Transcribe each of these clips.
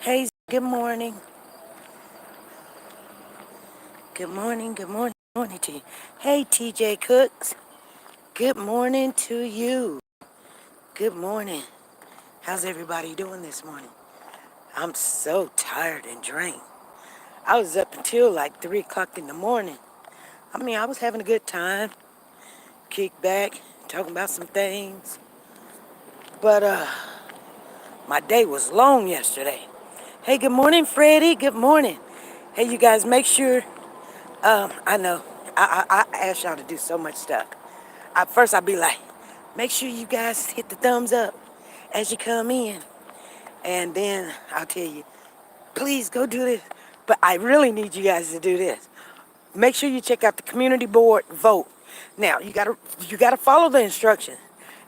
Hey, good morning. Good morning, morning to you. Hey, TJ Cooks. Good morning to you. Good morning. How's everybody doing this morning? I'm so tired and drained. I was up until like 3 o'clock in the morning. I was having a good time, kick back, talking about some things. But my day was long yesterday. Hey, good morning, Freddie. Good morning. Hey, you guys, make sure. I know. I ask y'all to do so much stuff. First, I'd be like, make sure you guys hit the thumbs up as you come in. And then I'll tell you, please go do this. But I really need you guys to do this. Make sure you check out the community board vote. Now, you gotta follow the instructions.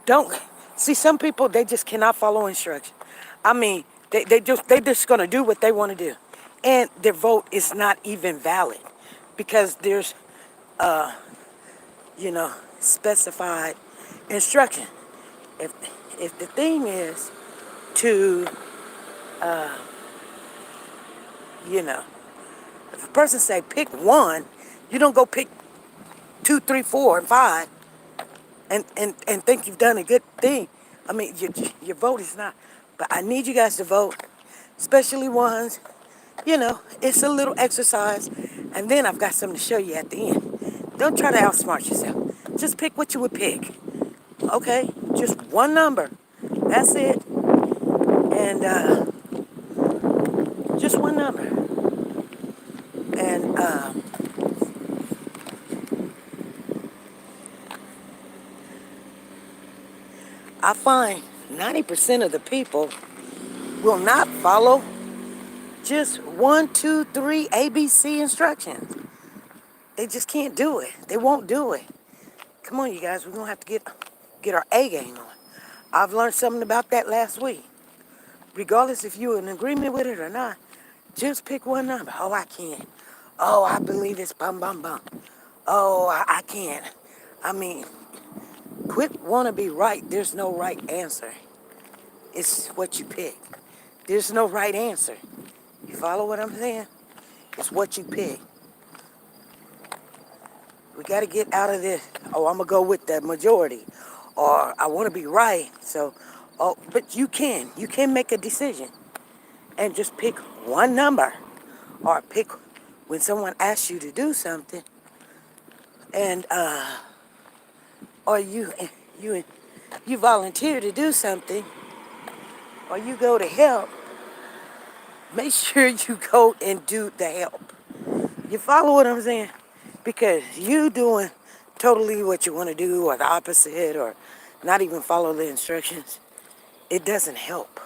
Don't see some people, they just cannot follow instructions. I mean, they just gonna do what they want to do. And their vote is not even valid because there's specified instruction. If if the thing is to, you know, if a person say pick one, you don't go pick two, three, four, and five, and think you've done a good thing. Your vote is not. But I need you guys to vote, especially ones. It's a little exercise, and then I've got something to show you at the end. Don't try to outsmart yourself. Just pick what you would pick. Okay, just one number. That's it. And just one number. And I find 90% of the people will not follow just one, two, three ABC instructions. They just can't do it. They won't do it. Come on, you guys. We're gonna have to get our A game on. I've learned something about that last week. Regardless if you're in agreement with it or not, just pick one number. Oh, I can't. Oh, I believe it's bum bum bum. Oh, I can't. I mean, quit want to be right. There's no right answer. It's what you pick. There's no right answer. You follow what I'm saying? It's what you pick. We got to get out of this. Oh, I'm going to go with the majority. Or I want to be right. But you can. You can make a decision and just pick one number. Or pick when someone asks you to do something. And, or you volunteer to do something. Or you go to help. Make sure you go and do the help. You follow what I'm saying? Because you doing totally what you want to do or the opposite or not even follow the instructions, it doesn't help.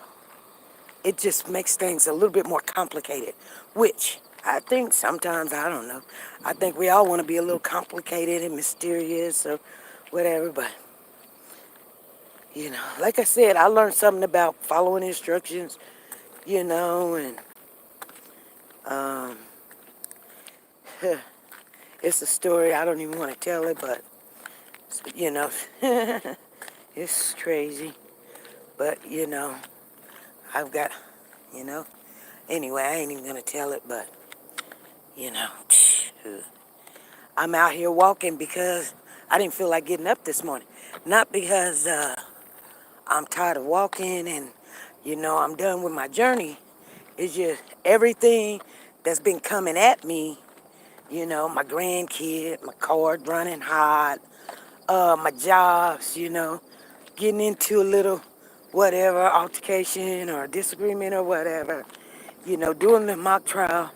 It just makes things a little bit more complicated, which I think sometimes, I don't know, I think we all want to be a little complicated and mysterious or whatever, but, like I said, I learned something about following instructions, and um, it's a story. I don't even want to tell it, but, you know, it's crazy. But, I've got, you know, anyway, I ain't even going to tell it, but, you know, I'm out here walking because I didn't feel like getting up this morning. Not because I'm tired of walking and, I'm done with my journey. It's just everything that's been coming at me, my grandkid, my car running hot, my jobs, getting into a little whatever altercation or disagreement or whatever, doing the mock trial,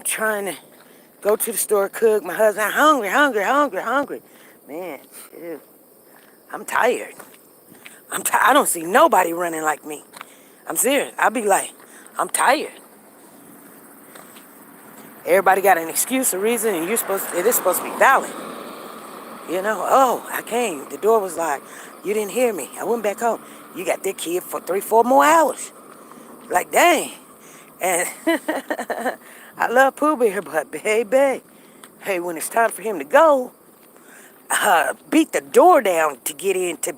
trying to go to the store, cook. My husband, hungry, hungry, hungry, hungry. Man, shoot, I'm tired. I don't see nobody running like me. I'm serious. I'll be like, I'm tired. Everybody got an excuse, a reason, and it is supposed to be valid. Oh, I came. The door was locked. You didn't hear me. I went back home. You got that kid for 3, 4 more hours. Like, dang. And I love Pooh Bear, but baby, hey, when it's time for him to go, beat the door down to get in to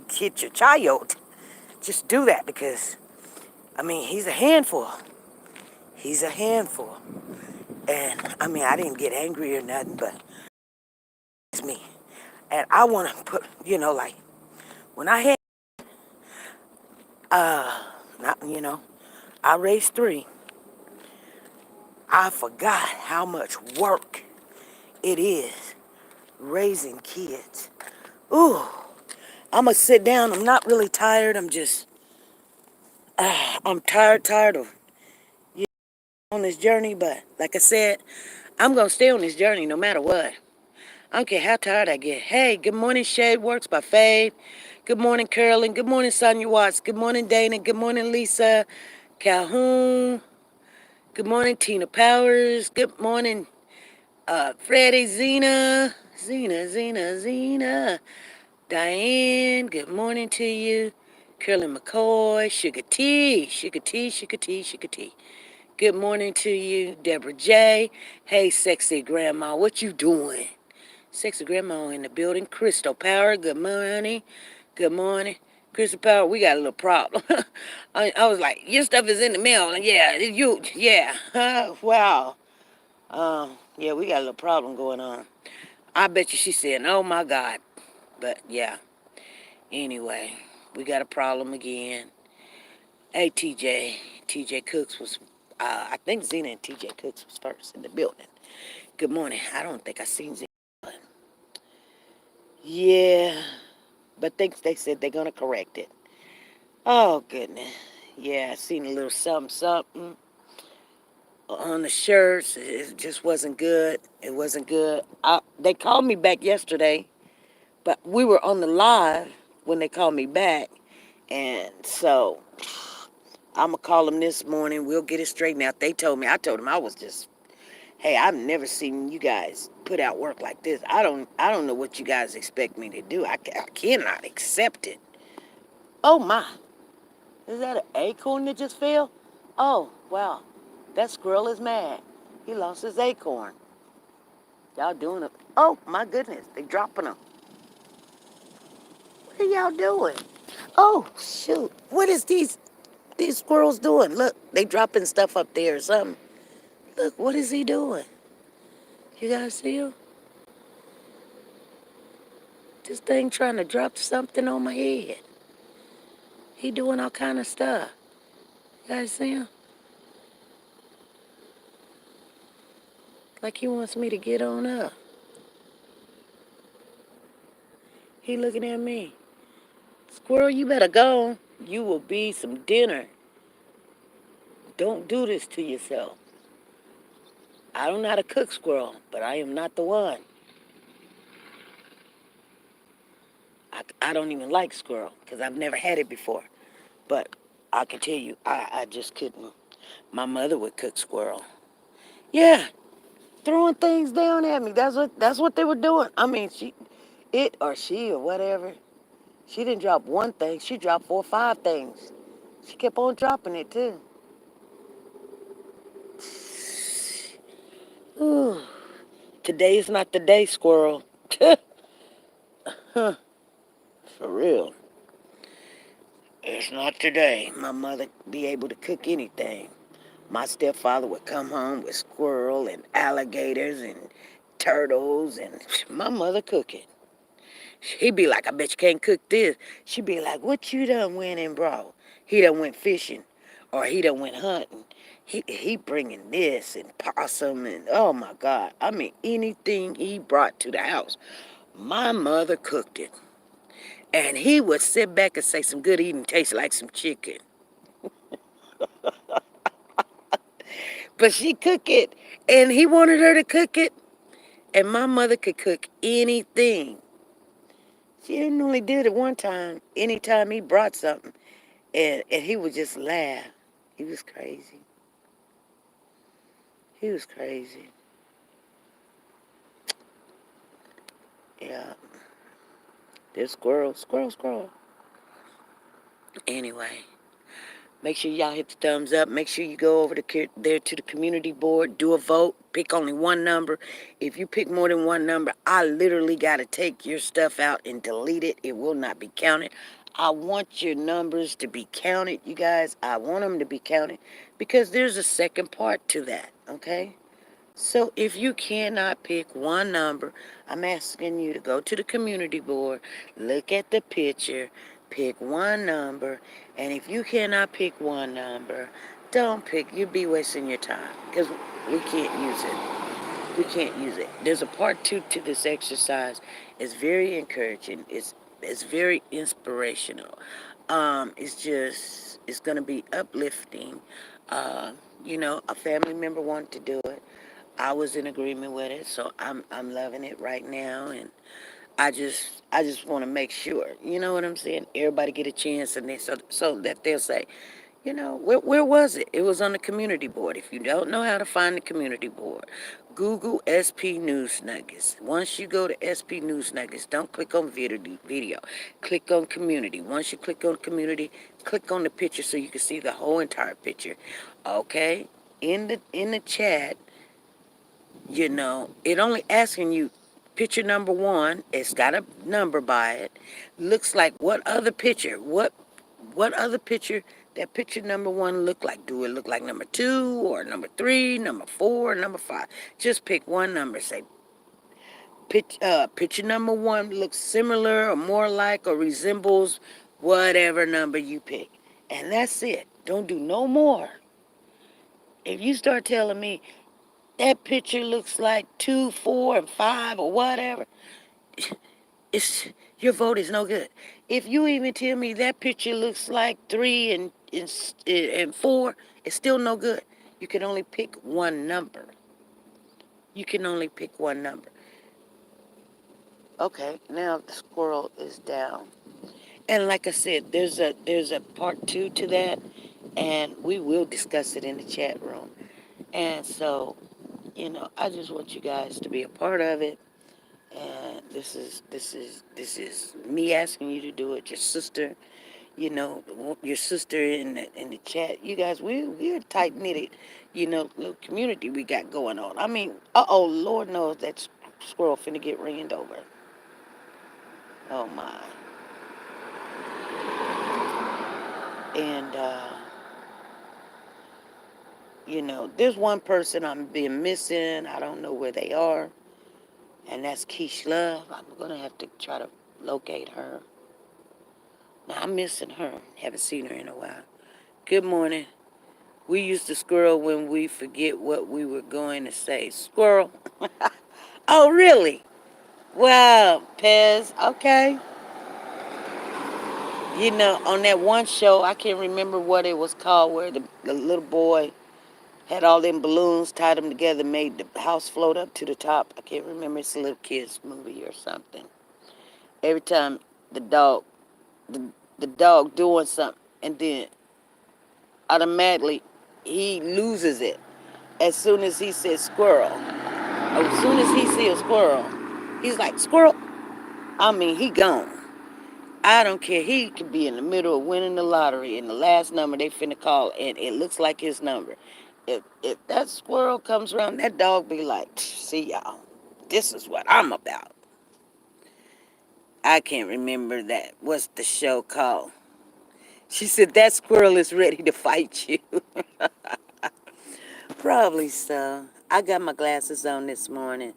get your child. Just do that because I mean, he's a handful. He's a handful. And I mean, I didn't get angry or nothing, but it's me. And I want to put, like when I had, not, I raised three. I forgot how much work it is raising kids. Ooh, I'm gonna sit down. I'm not really tired. I'm tired of on this journey. But like I said, I'm gonna stay on this journey no matter what. I don't care how tired I get. Hey, good morning, Shade Works by Faith. Good morning, Carolyn. Good morning, Sonia Watts. Good morning, Dana. Good morning, Lisa Calhoun. Good morning, Tina Powers. Good morning, Freddie, Zena. Diane, good morning to you. Carolyn McCoy, Sugar T. Good morning to you, Deborah J. Hey, sexy grandma, what you doing? Sexy grandma in the building. Crystal Power, good morning. Good morning. Crystal Power, we got a little problem. I was like, your stuff is in the mail. And yeah. Wow. Yeah, we got a little problem going on. I bet you she's saying, oh my God. But yeah, anyway, we got a problem again. Hey, TJ Cooks was, I think Zena and TJ Cooks was first in the building. Good morning. I don't think I seen Zena. But yeah, but they said they're going to correct it. Oh, goodness. Yeah, I seen a little something on the shirts. It just wasn't good. It wasn't good. They called me back yesterday, but we were on the live when they called me back. And so I'm going to call them this morning. We'll get it straightened out. I told them I was just, hey, I've never seen you guys put out work like this. I don't know what you guys expect me to do. I cannot accept it. Oh, my. Is that an acorn that just fell? Oh, wow. That squirrel is mad. He lost his acorn. Y'all doing it. Oh, my goodness. They dropping them. What are y'all doing? Oh, shoot. What is these squirrels doing? Look, they dropping stuff up there or something. Look, what is he doing? You guys see him? This thing trying to drop something on my head. He doing all kind of stuff. You guys see him? Like he wants me to get on up. He looking at me. Squirrel, you better go. You will be some dinner. Don't do this to yourself. I don't know how to cook squirrel, but I am not the one. I don't even like squirrel because I've never had it before. But I can tell you, I just couldn't. My mother would cook squirrel. Yeah, throwing things down at me. That's what they were doing. I mean, she or whatever. She didn't drop one thing. She dropped 4 or 5 things. She kept on dropping it too. Ooh, today is not the day, squirrel. Huh, for real. It's not today. My mother be able to cook anything. My stepfather would come home with squirrel and alligators and turtles, and my mother cook it. He'd be like, I bet you can't cook this. She'd be like, what you done went and brought? He done went fishing, or he done went hunting. He bringing this and possum and, oh my God. I mean, anything he brought to the house, my mother cooked it. And he would sit back and say some good eating tastes like some chicken. But she cooked it, and he wanted her to cook it. And my mother could cook anything. She only did it one time. Anytime he brought something, and he would just laugh. He was crazy. He was crazy. Yeah. There's squirrel. Anyway. Make sure y'all hit the thumbs up. Make sure you go over there to the community board. Do a vote. Pick only one number. If you pick more than one number, I literally got to take your stuff out and delete it. It will not be counted. I want your numbers to be counted, you guys. I want them to be counted because there's a second part to that, okay? So if you cannot pick one number, I'm asking you to go to the community board, look at the picture, pick one number, and if you cannot pick one number, don't pick. You'll be wasting your time because we can't use it. We can't use it. There's a part two to this exercise. It's very encouraging. It's very inspirational. It's gonna be uplifting. Uh, a family member wanted to do it. I was in agreement with it, so I'm loving it right now, and I just want to make sure, you know what I'm saying? Everybody get a chance, and so that they'll say, where was it? It was on the community board. If you don't know how to find the community board, Google SP News Nuggets. Once you go to SP News Nuggets, don't click on video. Click on community. Once you click on community, click on the picture so you can see the whole entire picture. Okay? In the chat, it only asking you picture number one. It's got a number by it. Looks like what other picture? What other picture? That picture number one look like? Do it look like number two or number three, number four, number five? Just pick one number. Say picture number one looks similar or more like or resembles whatever number you pick, and that's it. Don't do no more. If you start telling me that picture looks like 2, 4, and 5 or whatever, it's your vote is no good. If you even tell me that picture looks like 3 and 4, it's still no good. You can only pick one number. You can only pick one number. Okay, now the squirrel is down. And like I said, there's a part two to that, and we will discuss it in the chat room. And so, I just want you guys to be a part of it. And this is me asking you to do it. Your sister, your sister in the chat. You guys, we're tight knitted, little community we got going on. I mean, Lord knows that squirrel finna get ran over. Oh my. And there's one person I'm been missing. I don't know where they are, and that's Keish Love. I'm gonna have to try to locate her. Now I'm missing her. Haven't seen her in a while. Good morning. We used to squirrel when we forget what we were going to say. Squirrel. Oh, really? Wow, Pez. Okay. On that one show, I can't remember what it was called, where the little boy had all them balloons, tied them together, made the house float up to the top. I can't remember. It's a little kid's movie or something. Every time the dog, the dog doing something, and then automatically he loses it as soon as he says squirrel. As soon as he sees a squirrel, he's like, squirrel. I mean, he gone. I don't care. He could be in the middle of winning the lottery, and the last number they finna call, and it looks like his number. If that squirrel comes around, that dog be like, see y'all, this is what I'm about. I can't remember that. What's the show called? She said, that squirrel is ready to fight you. Probably so. I got my glasses on this morning.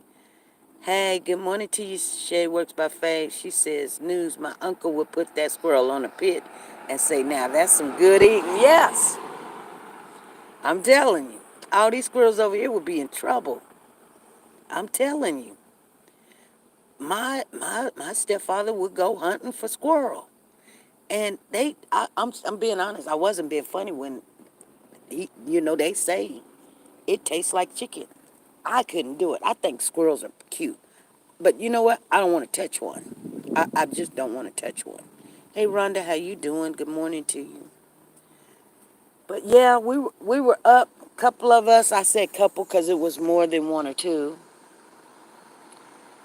Hey, good morning to you, Shay Works by Faye. She says, news, my uncle would put that squirrel on a pit and say, now that's some good eating. Yes, I'm telling you. All these squirrels over here would be in trouble. I'm telling you. My stepfather would go hunting for squirrel. And I'm being honest, I wasn't being funny when, they say it tastes like chicken. I couldn't do it. I think squirrels are cute. But you know what? I don't want to touch one. I just don't want to touch one. Hey, Rhonda, how you doing? Good morning to you. But yeah, we were up. A couple of us. I said couple because it was more than one or two.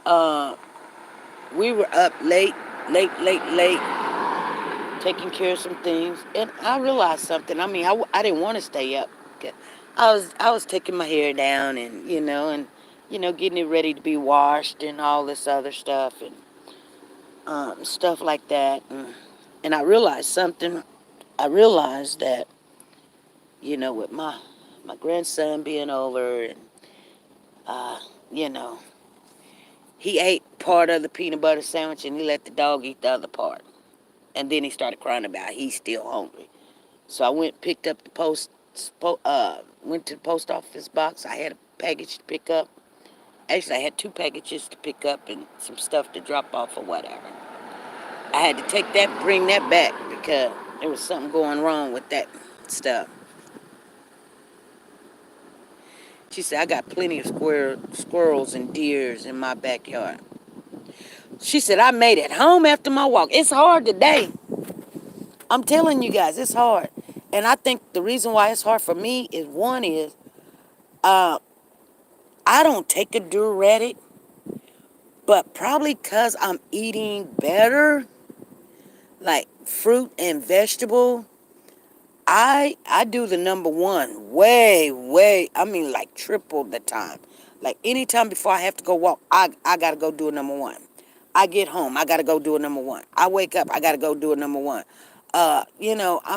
Uh, we were up late, taking care of some things, and I realized something. I mean, I didn't want to stay up. I was taking my hair down, and getting it ready to be washed and all this other stuff and stuff like that. And I realized something. I realized that, with my grandson being over, and you know, he ate part of the peanut butter sandwich and he let the dog eat the other part. And then he started crying about he's still hungry. So I picked up the went to the post office box. I had a package to pick up. Actually, I had two packages to pick up and some stuff to drop off or whatever. I had to bring that back because there was something going wrong with that stuff. She said, I got plenty of squirrels and deers in my backyard. She said, I made it home after my walk. It's hard today. I'm telling you guys, it's hard. And I think the reason why it's hard for me is uh, I don't take a diuretic, but probably because I'm eating better, like fruit and vegetable. I do the number one way, I mean like triple the time. Like anytime before I have to go walk, I gotta go do a number one. I get home, I gotta go do a number one. I wake up, I gotta go do a number one. I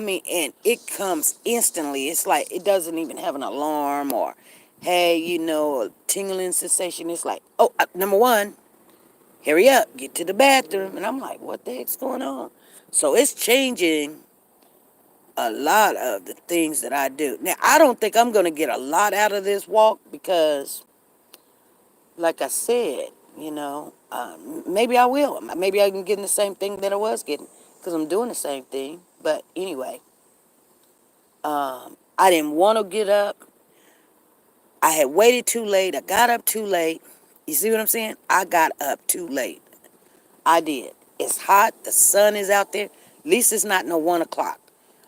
mean, and it comes instantly. It's like it doesn't even have an alarm or, hey, a tingling sensation. It's like, oh, number one, hurry up, get to the bathroom. And I'm like, what the heck's going on? So it's changing a lot of the things that I do. Now, I don't think I'm going to get a lot out of this walk because, like I said, maybe I will. Maybe I can get in the same thing that I was getting because I'm doing the same thing. But anyway, I didn't want to get up. I had waited too late. I got up too late. You see what I'm saying? I got up too late. I did. It's hot. The sun is out there. At least it's not no 1 o'clock.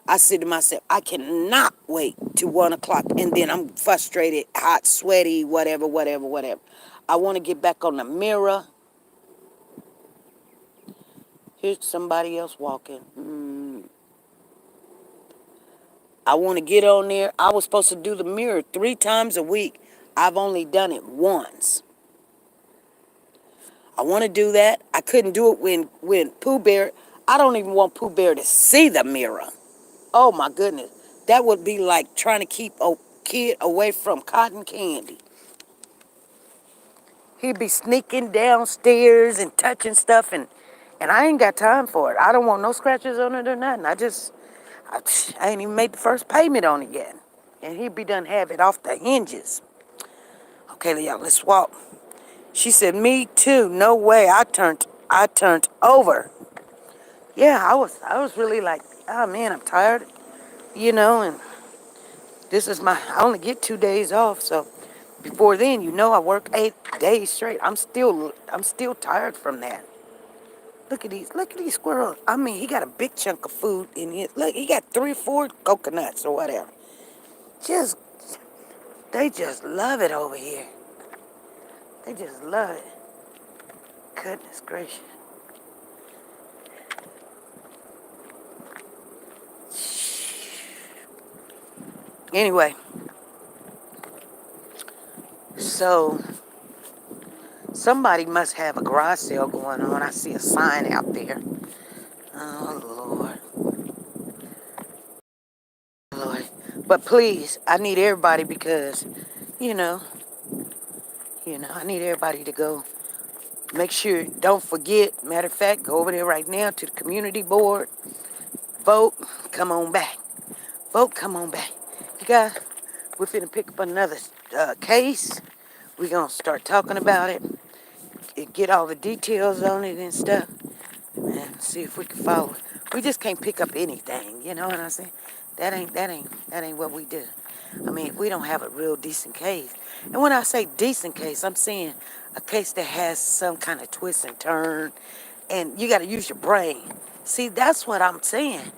I said to myself, I cannot wait till 1 o'clock. And then I'm frustrated, hot, sweaty, whatever, whatever, whatever. I want to get back on the mirror. Here's somebody else walking. I want to get on there. I was supposed to do the mirror 3 times a week. I've only done it once. I want to do that. I couldn't do it when Pooh Bear, I don't even want Pooh Bear to see the mirror. Oh my goodness. That would be like trying to keep a kid away from cotton candy. He'd be sneaking downstairs and touching stuff, and I ain't got time for it. I don't want no scratches on it or nothing. I ain't even made the first payment on it yet. And he'd be done have it off the hinges. Okay, y'all, let's walk. She said, me too. No way. I turned over. Yeah, I was really like, oh man, I'm tired. And I only get 2 days off, so before then, I work 8 days straight. I'm still tired from that. Look at these squirrels. I mean, he got a big chunk of food in here. Look, he got 3 or 4 coconuts or whatever. Just, they just love it over here. They just love it. Goodness gracious. Anyway, so somebody must have a garage sale going on. I see a sign out there. Oh, Lord. But please, I need everybody because, you know, I need everybody to go. Make sure, don't forget, matter of fact, go over there right now to the community board. Vote, come on back. Vote, come on back. You guys, we're finna pick up another case. We're gonna start talking about it, get all the details on it and stuff, and see if we can follow it. We just can't pick up anything, you know what I'm saying? That ain't what we do. I mean, if we don't have a real decent case, and when I say decent case, I'm saying a case that has some kind of twist and turn, and you got to use your brain. See, that's what I'm saying.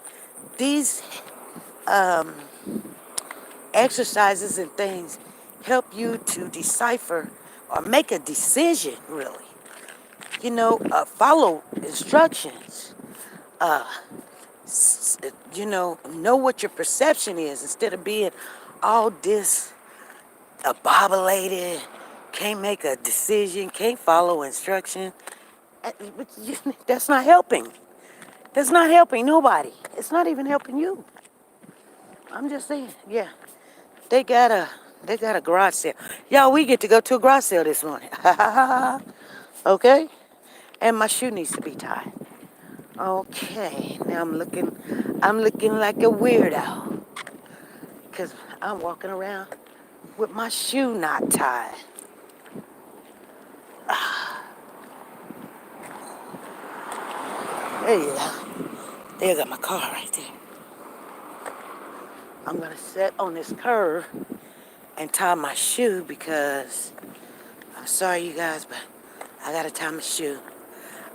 These exercises and things help you to decipher or make a decision, really. Follow instructions. Know what your perception is instead of being all discombobulated, can't make a decision, can't follow instruction. That's not helping. That's not helping nobody. It's not even helping you. I'm just saying, yeah. They got a garage sale. Y'all, we get to go to a garage sale this morning. Okay? And my shoe needs to be tied. Okay, now I'm looking like a weirdo. Because I'm walking around with my shoe not tied. There you go. There, I got my car right there. I'm gonna sit on this curve and tie my shoe because I'm sorry you guys, but I gotta tie my shoe.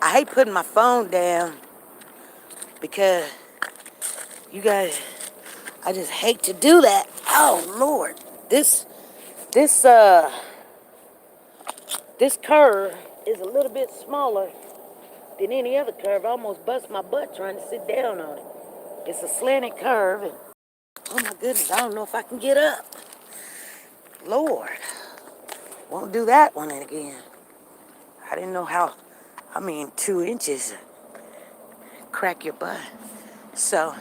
I hate putting my phone down because you guys, I just hate to do that. Oh Lord, this uh this curve is a little bit smaller than any other curve. I almost bust my butt trying to sit down on it. It's a slanted curve, and oh my goodness, I don't know if I can get up. Lord, won't do that one again. I didn't know how. I mean, 2 inches crack your butt. So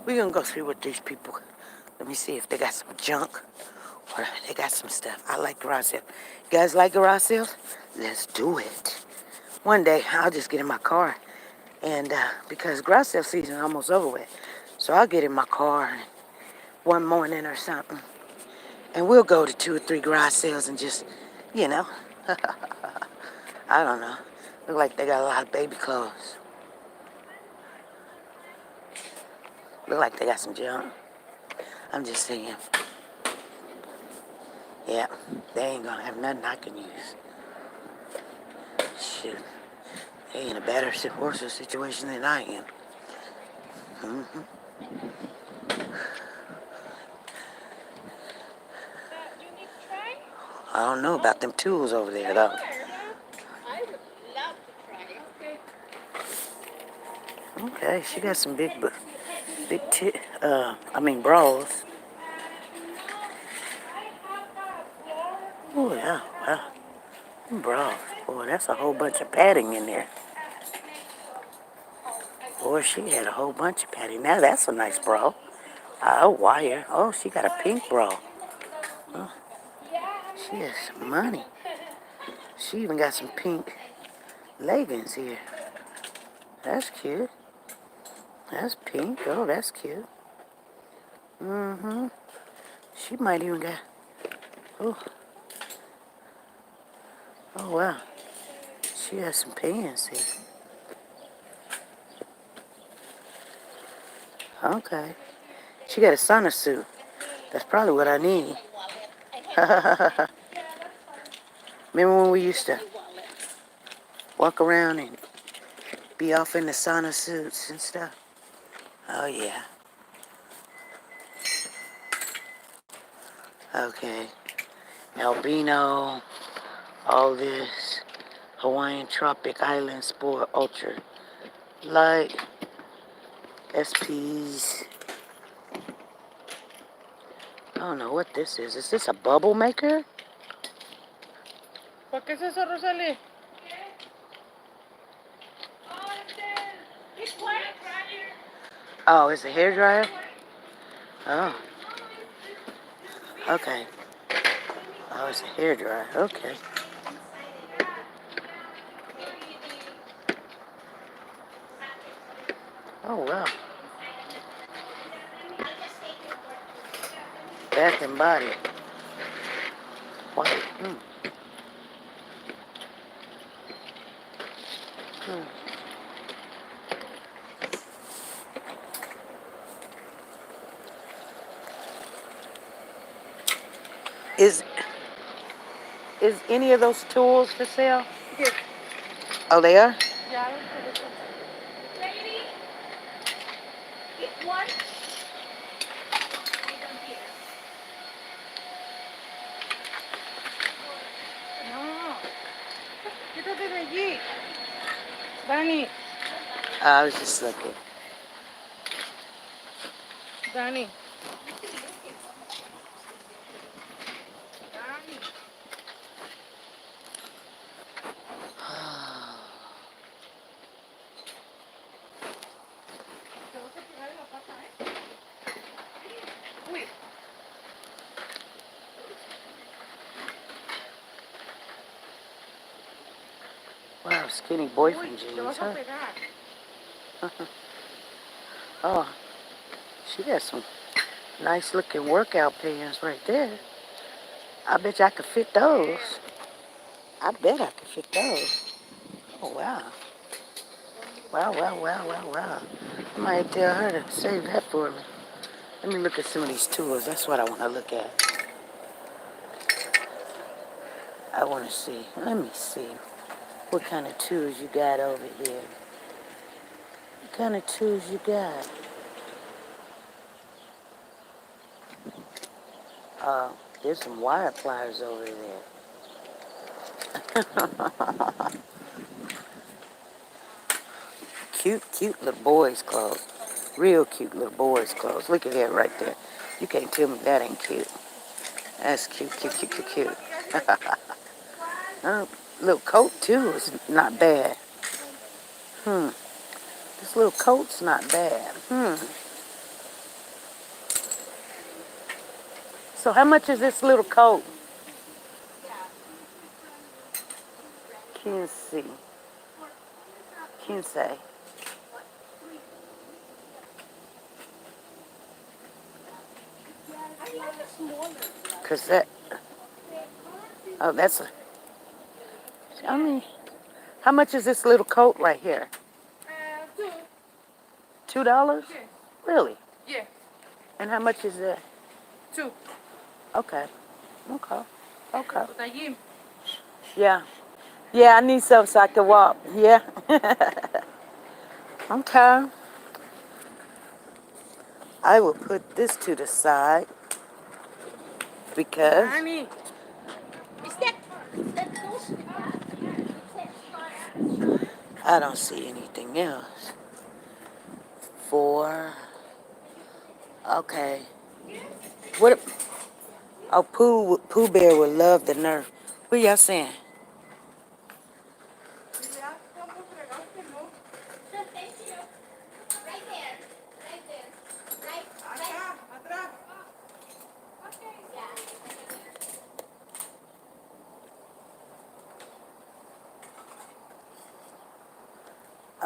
we're gonna go see what these people. Let me see if they got some junk or they got some stuff. I like garage sales. You guys like garage sales? Let's do it. One day I'll just get in my car and because garage sale season is almost over with, so I'll get in my car one morning or something, and we'll go to 2 or 3 garage sales and just, you know, I don't know. Look like they got a lot of baby clothes. Look like they got some junk. I'm just saying. Yeah, they ain't gonna have nothing I can use. Shoot, they in a better, worse situation than I am. Mm-hmm. I don't know about them tools over there, though. I would love to try. Okay, she got some big bras. Oh, yeah, wow. Bras. Boy, that's a whole bunch of padding in there. Boy, she had a whole bunch of padding. Now that's a nice bra. Oh, wire. Oh, she got a pink bra. Oh, she has some money. She even got some pink leggings here. That's cute. That's pink. Oh, that's cute. Mm-hmm. She might even got... Oh, oh wow. She has some pants here. Okay. She got a sauna suit. That's probably what I need. Remember when we used to walk around and be off in the sauna suits and stuff? Oh, yeah. Okay. Albino, all this. Hawaiian Tropic Island Sport Ultra Light, SPs. I don't know what this is. Is this a bubble maker? ¿Por qué es eso, Rosalie? Oh, it's a hair dryer? Oh, okay. Oh, it's a hair dryer. Okay. Oh, wow. Bath and body. White. Hmm. Is any of those tools for sale? Yes. Oh, they are? Yeah. Lady, get one. No. Quítate de allí. Danny. I was just looking. Danny. Wow, skinny boyfriend jeans, huh? Oh, she got some nice looking workout pants right there. I bet you I could fit those. I bet I could fit those. Oh, wow. Wow, wow, wow, wow, wow. I might tell her to save that for me. Let me look at some of these tools. That's what I want to look at. I want to see. Let me see. What kind of tools you got over here? What kind of tools you got? There's some wire pliers over there. Cute, cute little boys' clothes. Real cute little boys' clothes. Look at that right there. You can't tell me that ain't cute. That's cute, cute, cute, cute, cute. Little coat too is not bad. This little coat's not bad. So how much is this little coat? Can't see. Can't say. Cause that. Oh, that's a. I mean, how much is this little coat right here? $2. Really? Yeah, And how much is that? 2. Okay. Okay. Okay. Tallín. Yeah. Yeah, I need something so I can walk. Yeah. Okay. I will put this to the side because Honey. I don't see anything else. 4. Okay. What? Oh, Pooh Bear would love the Nerf. What y'all saying?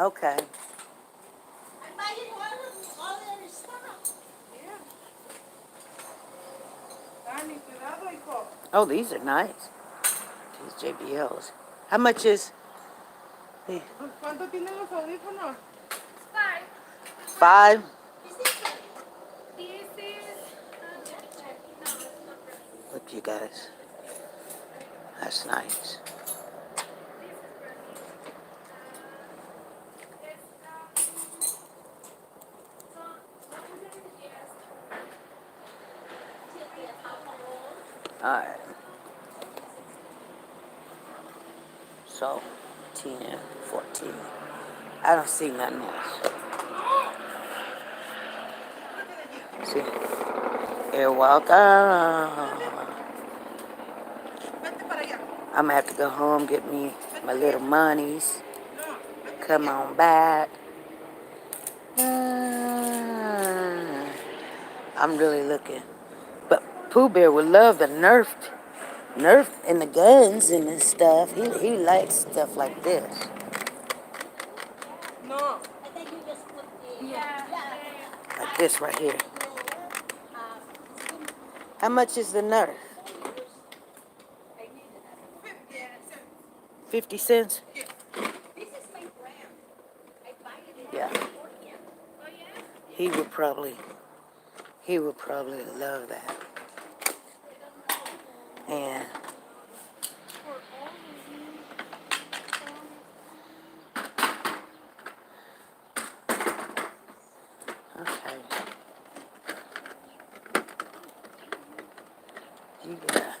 Okay. Dani, cuidado, hijo. Oh, these are nice. These JBLs. How much is? ¿Cuánto tienen los audífonos? 5. Look, you guys. That's nice. All right. So, 10, 14. I don't see nothing else. See? You're welcome. I'm gonna have to go home, get me my little monies. Come on back. I'm really looking. But Pooh Bear would love the Nerf and the guns and the stuff. He likes stuff like this. No. Like this right here. How much is the Nerf? 50 cents? Yeah. He would probably love that. And okay. You got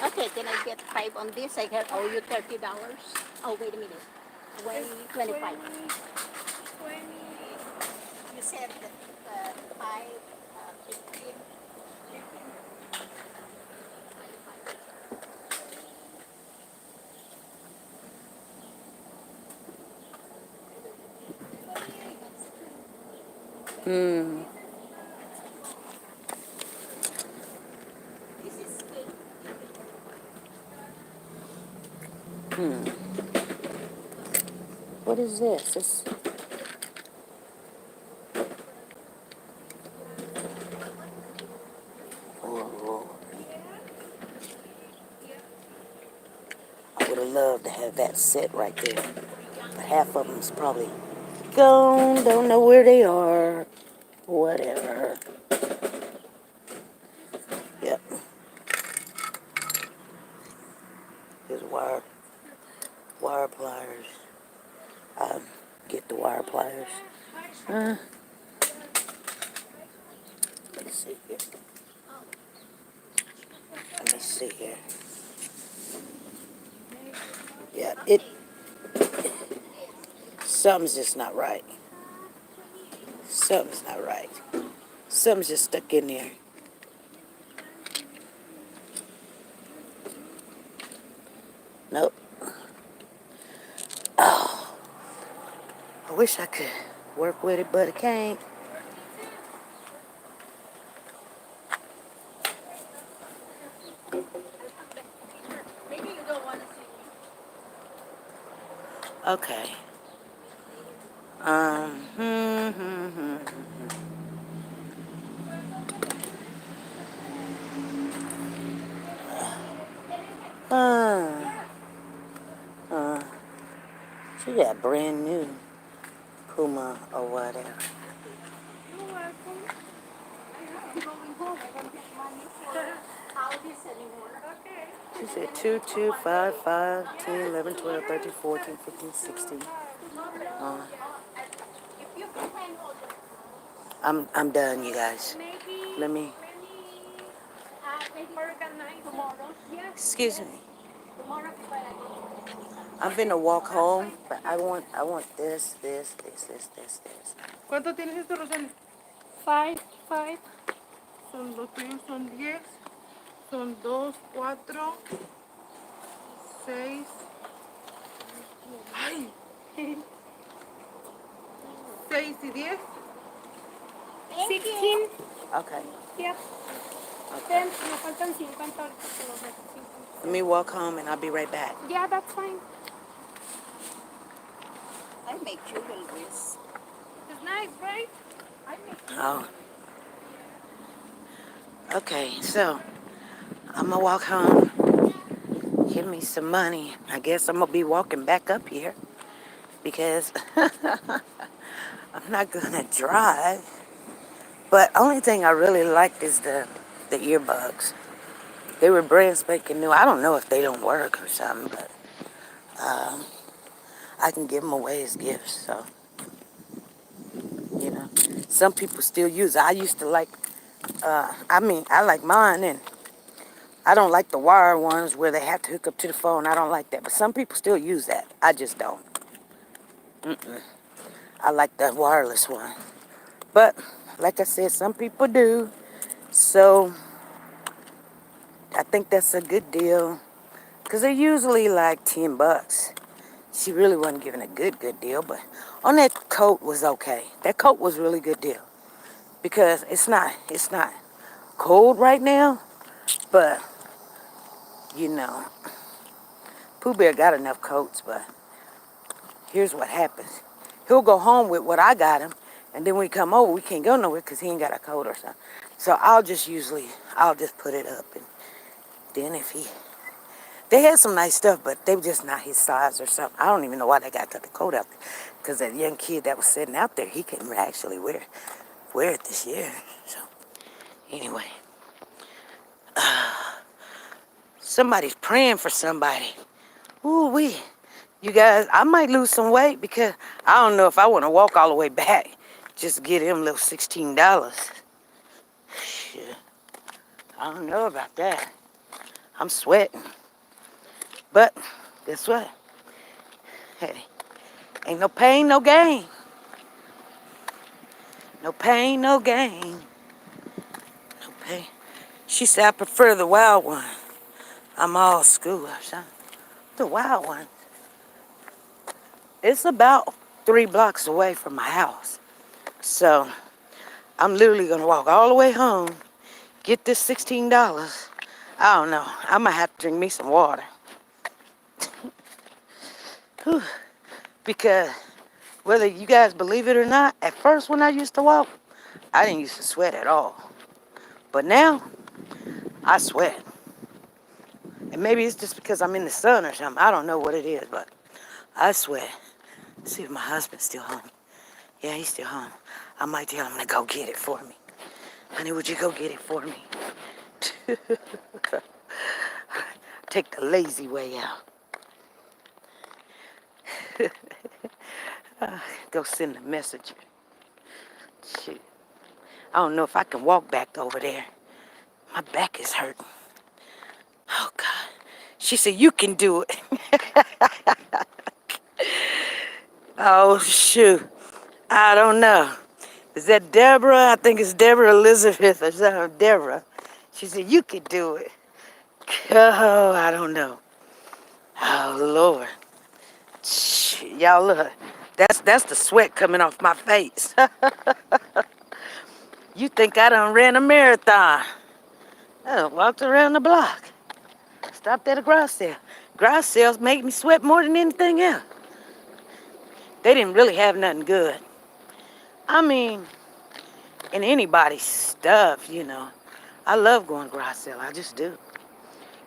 Okay, can I get 5 on this? I can owe you $30. Oh, wait a minute. 25. You said that 5, 15. This is good. What is this? It's, oh, I would have loved to have that set right there. But half of them's probably gone, don't know where they are. Whatever. Yep. Here's wire pliers. Get the wire pliers. Let's see here. Let me see here. Yeah, something's just not right. Something's not right. Something's just stuck in there. Nope. Oh, I wish I could work with it, but I can't. Maybe you don't want to see me. Okay. She got brand new Puma or whatever. You're welcome. I'm going home. I don't have money for houses anymore. Okay. She said 2, 2, 5, 5, 10, 11, 12, 13, 14, 15, 16. If you can find all I'm done, you guys. Let me. maybe organize tomorrow. Yes. Excuse me. Tomorrow, but I'm finna walk home, but I want this. ¿Cuánto tienes esto, Rosana? Five. Son los tuyos, son 10. Son 2, 4, 6. Ay. 6 y 10. 16. Okay. Yep. Then me faltan 50 ahorita que los dejo 50. Let me walk home and I'll be right back. Yeah, that's fine. I make jewelries. It's nice, right? I make Oh. Okay, so I'm gonna walk home. Give me some money. I guess I'm gonna be walking back up here because I'm not gonna drive. But only thing I really liked is the earbuds. They were brand spanking new. I don't know if they don't work or something, but I can give them away as gifts. So, you know, some people still use it. I used to like, I like mine, and I don't like the wire ones where they have to hook up to the phone. I don't like that. But some people still use that. I just don't. I like the wireless one. But, like I said, some people do. So, I think that's a good deal. Because they're usually like $10. She really wasn't giving a good deal. But on that coat was okay. That coat was a really good deal. Because it's not cold right now. But, you know, Pooh Bear got enough coats. But here's what happens. He'll go home with what I got him. And then when we come over, we can't go nowhere because he ain't got a coat or something. So I'll just put it up. And then they had some nice stuff, but they were just not his size or something. I don't even know why they got the coat out there. Because that young kid that was sitting out there, he couldn't actually wear it this year. So, anyway. Somebody's praying for somebody. Ooh-wee. You guys, I might lose some weight because I don't know if I want to walk all the way back just to get him little $16. Shit. I don't know about that. I'm sweating. But guess what? Hey, ain't no pain, no gain. No pain, no gain. No pain. She said, I prefer the wild one. I'm all school or something. The wild one. It's about 3 blocks away from my house. So I'm literally going to walk all the way home, get this $16. I don't know. I might have to drink me some water. Whew. Because whether you guys believe it or not, at first when I used to walk, I didn't used to sweat at all. But now, I sweat. And maybe it's just because I'm in the sun or something. I don't know what it is, but I sweat. See if my husband's still home. Yeah, he's still home. I might tell him to go get it for me. Honey, would you go get it for me? Take the lazy way out. Go send a message. Shoot. I don't know if I can walk back over there. My back is hurting. Oh, God. She said, you can do it. Oh, shoot. I don't know. Is that Deborah? I think it's Deborah Elizabeth or something. Deborah. She said, you can do it. Oh, I don't know. Oh, Lord. Y'all look. That's the sweat coming off my face. You think I done ran a marathon. I done walked around the block. Stopped at a garage sale. Garage sales make me sweat more than anything else. They didn't really have nothing good. I mean, in anybody's stuff, you know. I love going to garage sale. I just do.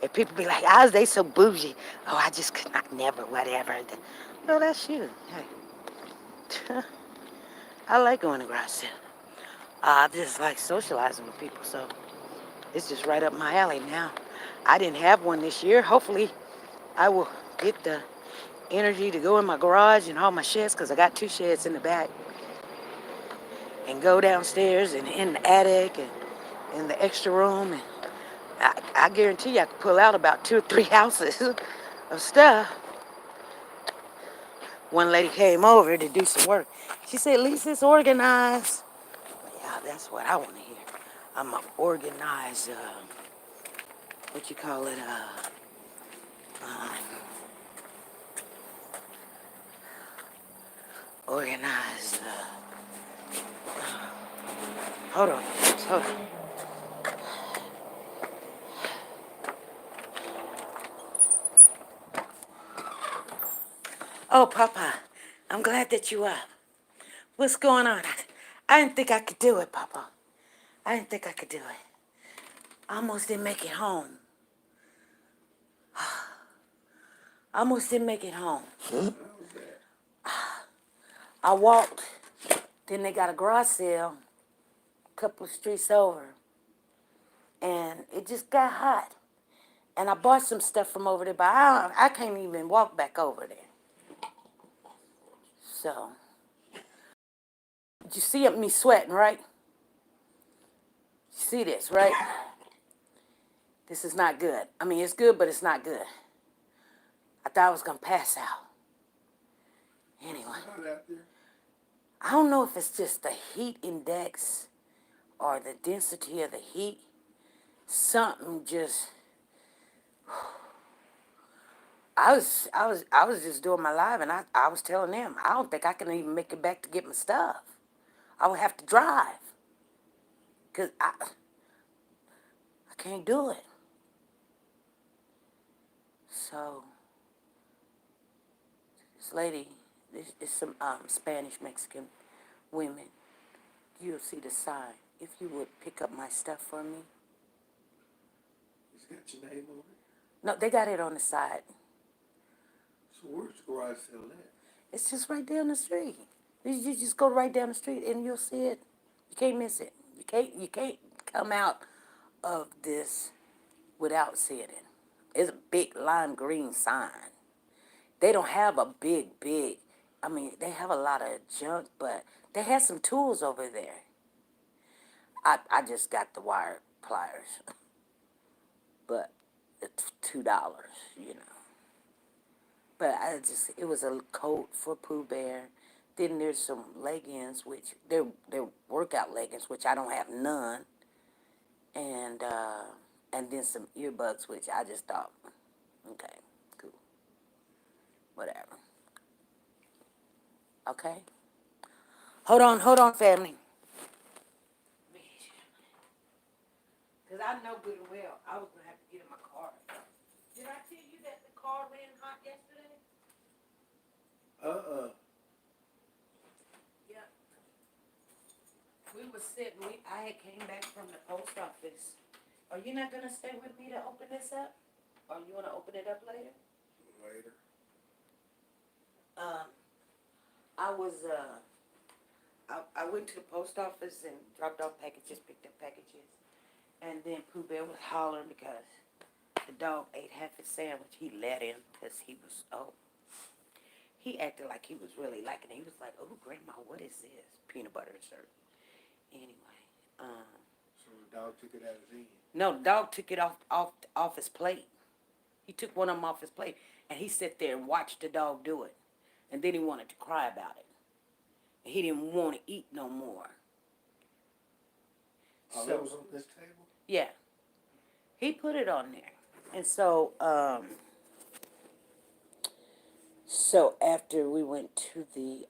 If people be like, "How's they so bougie?" Oh, I just could not, never, whatever. No, that's you. Hey. I like going to garage sale. I just like socializing with people, so it's just right up my alley now. I didn't have one this year. Hopefully, I will get the energy to go in my garage and all my sheds, because I got 2 sheds in the back, and go downstairs and in the attic and in the extra room. And I guarantee you I could pull out about 2 or 3 houses of stuff. One lady came over to do some work. She said, at least it's organized. Yeah, that's what I want to hear. I'm a organized, what you call it, organized, hold on, hold on. Oh, Papa, I'm glad that you up. What's going on? I didn't think I could do it, Papa. I didn't think I could do it. I almost didn't make it home. I almost didn't make it home. I walked. Then they got a garage sale a couple of streets over. And it just got hot. And I bought some stuff from over there, but I can't even walk back over there. So, you see me sweating, right? You see this, right? This is not good. I mean, it's good, but it's not good. I thought I was going to pass out. Anyway. I don't know if it's just the heat index or the density of the heat. Something just... I was just doing my live, and I was telling them, I don't think I can even make it back to get my stuff. I would have to drive. Because I can't do it. So, this lady, it's some Spanish Mexican women. You'll see the sign. If you would pick up my stuff for me. It's got your name on it? No, they got it on the side. So where's the garage sale at? It's just right down the street. You just go right down the street and you'll see it. You can't miss it. You can't come out of this without seeing it. It's a big lime green sign. They don't have a big, I mean, they have a lot of junk, but they have some tools over there. I just got the wire pliers. But it's $2, you know. But it was a coat for Pooh Bear. Then there's some leggings, which they're workout leggings, which I don't have none. And then some earbuds, which I just thought, okay, cool, whatever. Okay. Hold on, family. Because I know good and well I was going to have to get in my car. Did I tell you that the car ran hot yesterday? Uh-uh. Yeah. We was sitting, I had came back from the post office. Are you not gonna stay with me to open this up? Or you wanna open it up later? Later. Um, I was, I went to the post office and dropped off packages, picked up packages. And then Pooh Bear was hollering because the dog ate half his sandwich. He let him because he was, he acted like he was really liking it. He was like, oh, Grandma, what is this? Peanut butter and syrup. Anyway, So the dog took it out his hand. no, the dog took it off his plate. He took one of them off his plate, and he sat there and watched the dog do it. And then he wanted to cry about it. And he didn't want to eat no more. Oh, that was on this table? Yeah, he put it on there. And so, so after we went to the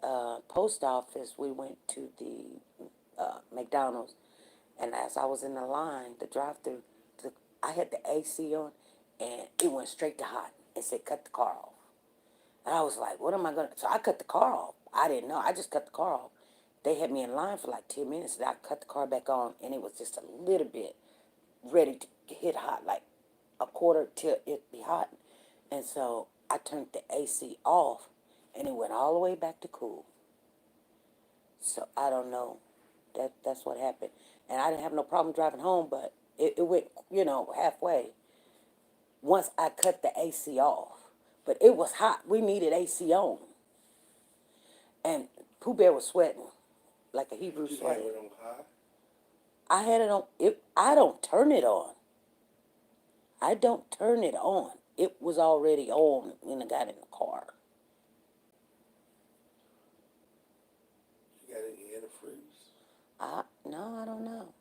post office, we went to the McDonald's. And as I was in the line, the drive-through, I had the AC on, and it went straight to hot. It said, cut the car off. And I was like, what am I going to... So I cut the car off. I didn't know. I just cut the car off. They had me in line for like 10 minutes, and I cut the car back on, and it was just a little bit ready to hit hot, like a quarter till it be hot. And so I turned the AC off, and it went all the way back to cool. So I don't know. That's what happened. And I didn't have no problem driving home, but it went, halfway once I cut the AC off. But it was hot. We needed AC on. And Pooh Bear was sweating like a Hebrew You had sweater. it on high? I had it on. I don't turn it on. I don't turn it on. It was already on when I got in the car. You got any antifreeze? No, I don't know.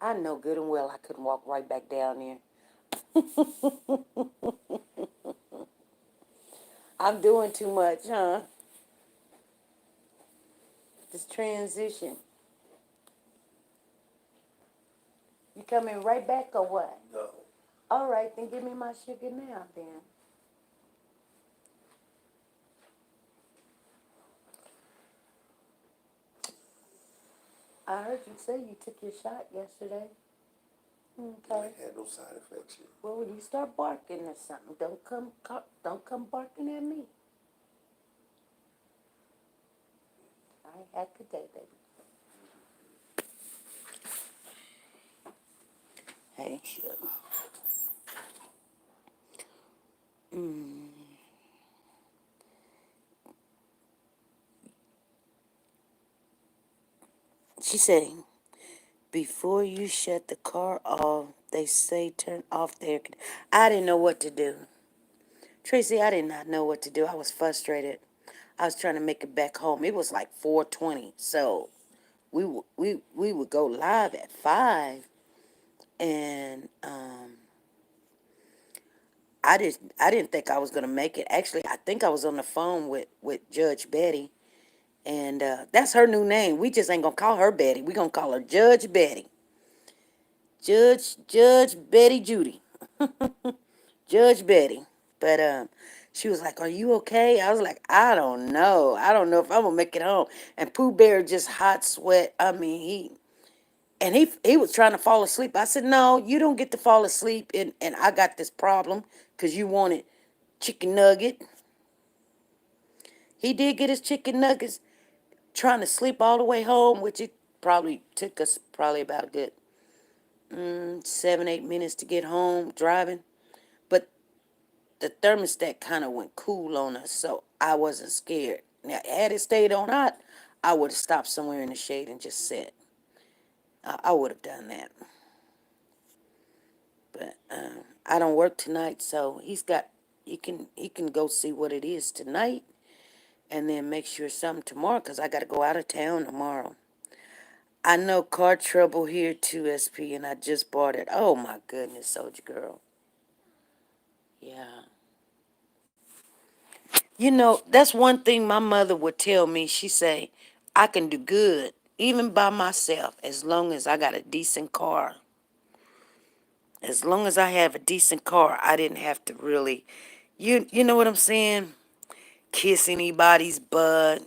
I know good and well I couldn't walk right back down there. I'm doing too much, huh? This transition. You coming right back or what? No. All right, then give me my sugar now, then. I heard you say you took your shot yesterday. I Okay. had no side effects yet. Well, when you start barking or something, don't come barking at me. I ain't had a good day, baby. Hey, sugar. She said, before you shut the car off, they say turn off the air conditioner. I didn't know what to do. Tracy, I did not know what to do. I was frustrated. I was trying to make it back home. It was like 4:20, so we would go live at 5, and I didn't think I was gonna make it. Actually, I think I was on the phone with Judge Betty, and that's her new name. We just ain't gonna call her Betty. We gonna call her Judge Betty. Judge Betty Judy. Judge Betty. But she was like, are you okay? I was like, I don't know. I don't know if I'm gonna make it home. And Pooh Bear just hot sweat. I mean, he was trying to fall asleep. I said, no, you don't get to fall asleep, and I got this problem because you wanted chicken nugget. He did get his chicken nuggets, trying to sleep all the way home, which it probably took us probably about a good 7-8 minutes to get home driving. But the thermostat kind of went cool on us, so I wasn't scared. Now, had it stayed on hot, I would have stopped somewhere in the shade and just sat. I would have done that. But I don't work tonight, so he can go see what it is tonight, and then make sure something tomorrow, because I got to go out of town tomorrow. I know car trouble here too, SP, and I just bought it. Oh my goodness, Soldier Girl. Yeah. You know, that's one thing my mother would tell me. She say, I can do good, even by myself, as long as I got a decent car. As long as I have a decent car, I didn't have to really, you know what I'm saying? Kiss anybody's butt,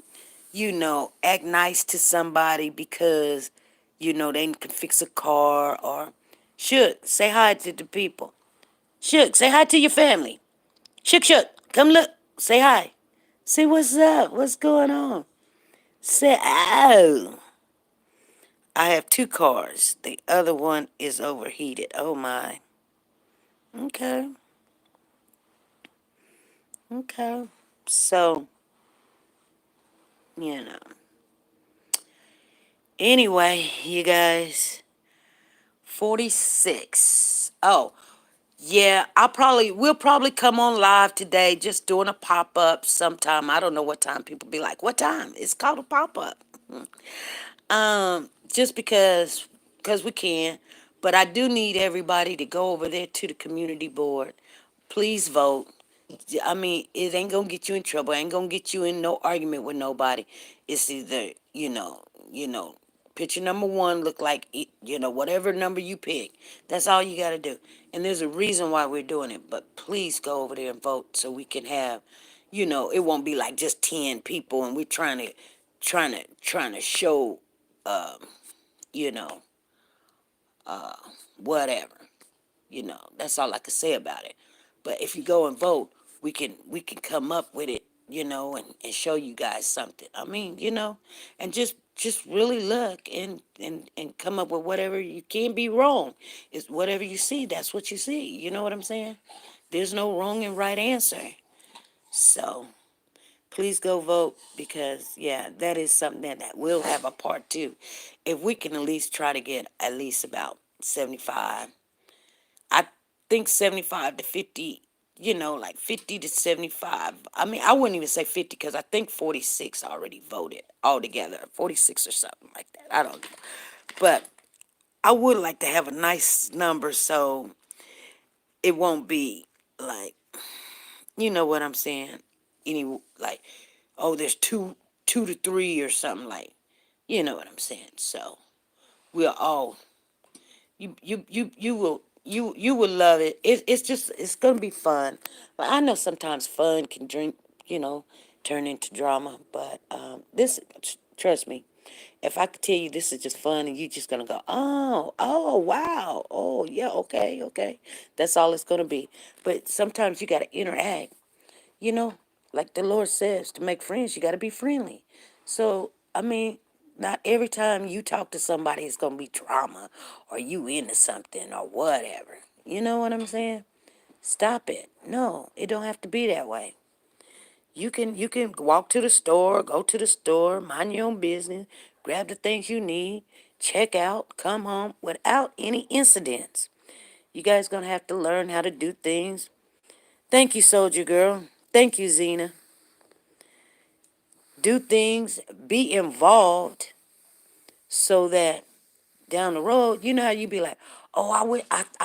act nice to somebody because, they can fix a car or shook, say hi to the people. Shook, say hi to your family. Shook, come look, say hi. See what's up, what's going on. Say, oh. I have two cars. The other one is overheated. Oh my. Okay. Okay. So, you know. Anyway, you guys, 46. Oh, yeah, we'll probably come on live today just doing a pop-up sometime. I don't know what time people be like, what time? It's called a pop-up. Just because we can. But I do need everybody to go over there to the community board. Please vote. I mean, it ain't gonna get you in trouble. Ain't gonna get you in no argument with nobody. It's either, picture number one look like it, whatever number you pick. That's all you gotta do. And there's a reason why we're doing it. But please go over there and vote so we can have, it won't be like just 10 people and we're trying to show, you know, whatever. That's all I can say about it. But if you go and vote, we can come up with it, and show you guys something. I mean, and just really look and come up with whatever. You can't be wrong. It's whatever you see, that's what you see. You know what I'm saying? There's no wrong and right answer. So please go vote because yeah, that is something that will have a part two. If we can at least try to get at least about 75, I think 75 to 50, like 50 to 75. I mean, I wouldn't even say 50 because I think 46 already voted altogether, 46 or something like that. I don't know. But I would like to have a nice number so it won't be like, you know what I'm saying? Any, like, oh, there's two to three or something like, you know what I'm saying? So we'll all you will love it. It's gonna be fun. But I know sometimes fun can turn into drama. But this trust me, if I could tell you this is just fun and you just gonna go, oh wow, oh yeah, okay. That's all it's gonna be. But sometimes you gotta interact, you know, like the Lord says, to make friends, you got to be friendly. So, I mean, not every time you talk to somebody, it's going to be drama or you into something or whatever. You know what I'm saying? Stop it. No, it don't have to be that way. You can walk to the store, go to the store, mind your own business, grab the things you need, check out, come home without any incidents. You guys gonna have to learn how to do things. Thank you, Soldier Girl. Thank you, Zena. Do things, be involved so that down the road, you know how you be like, oh, I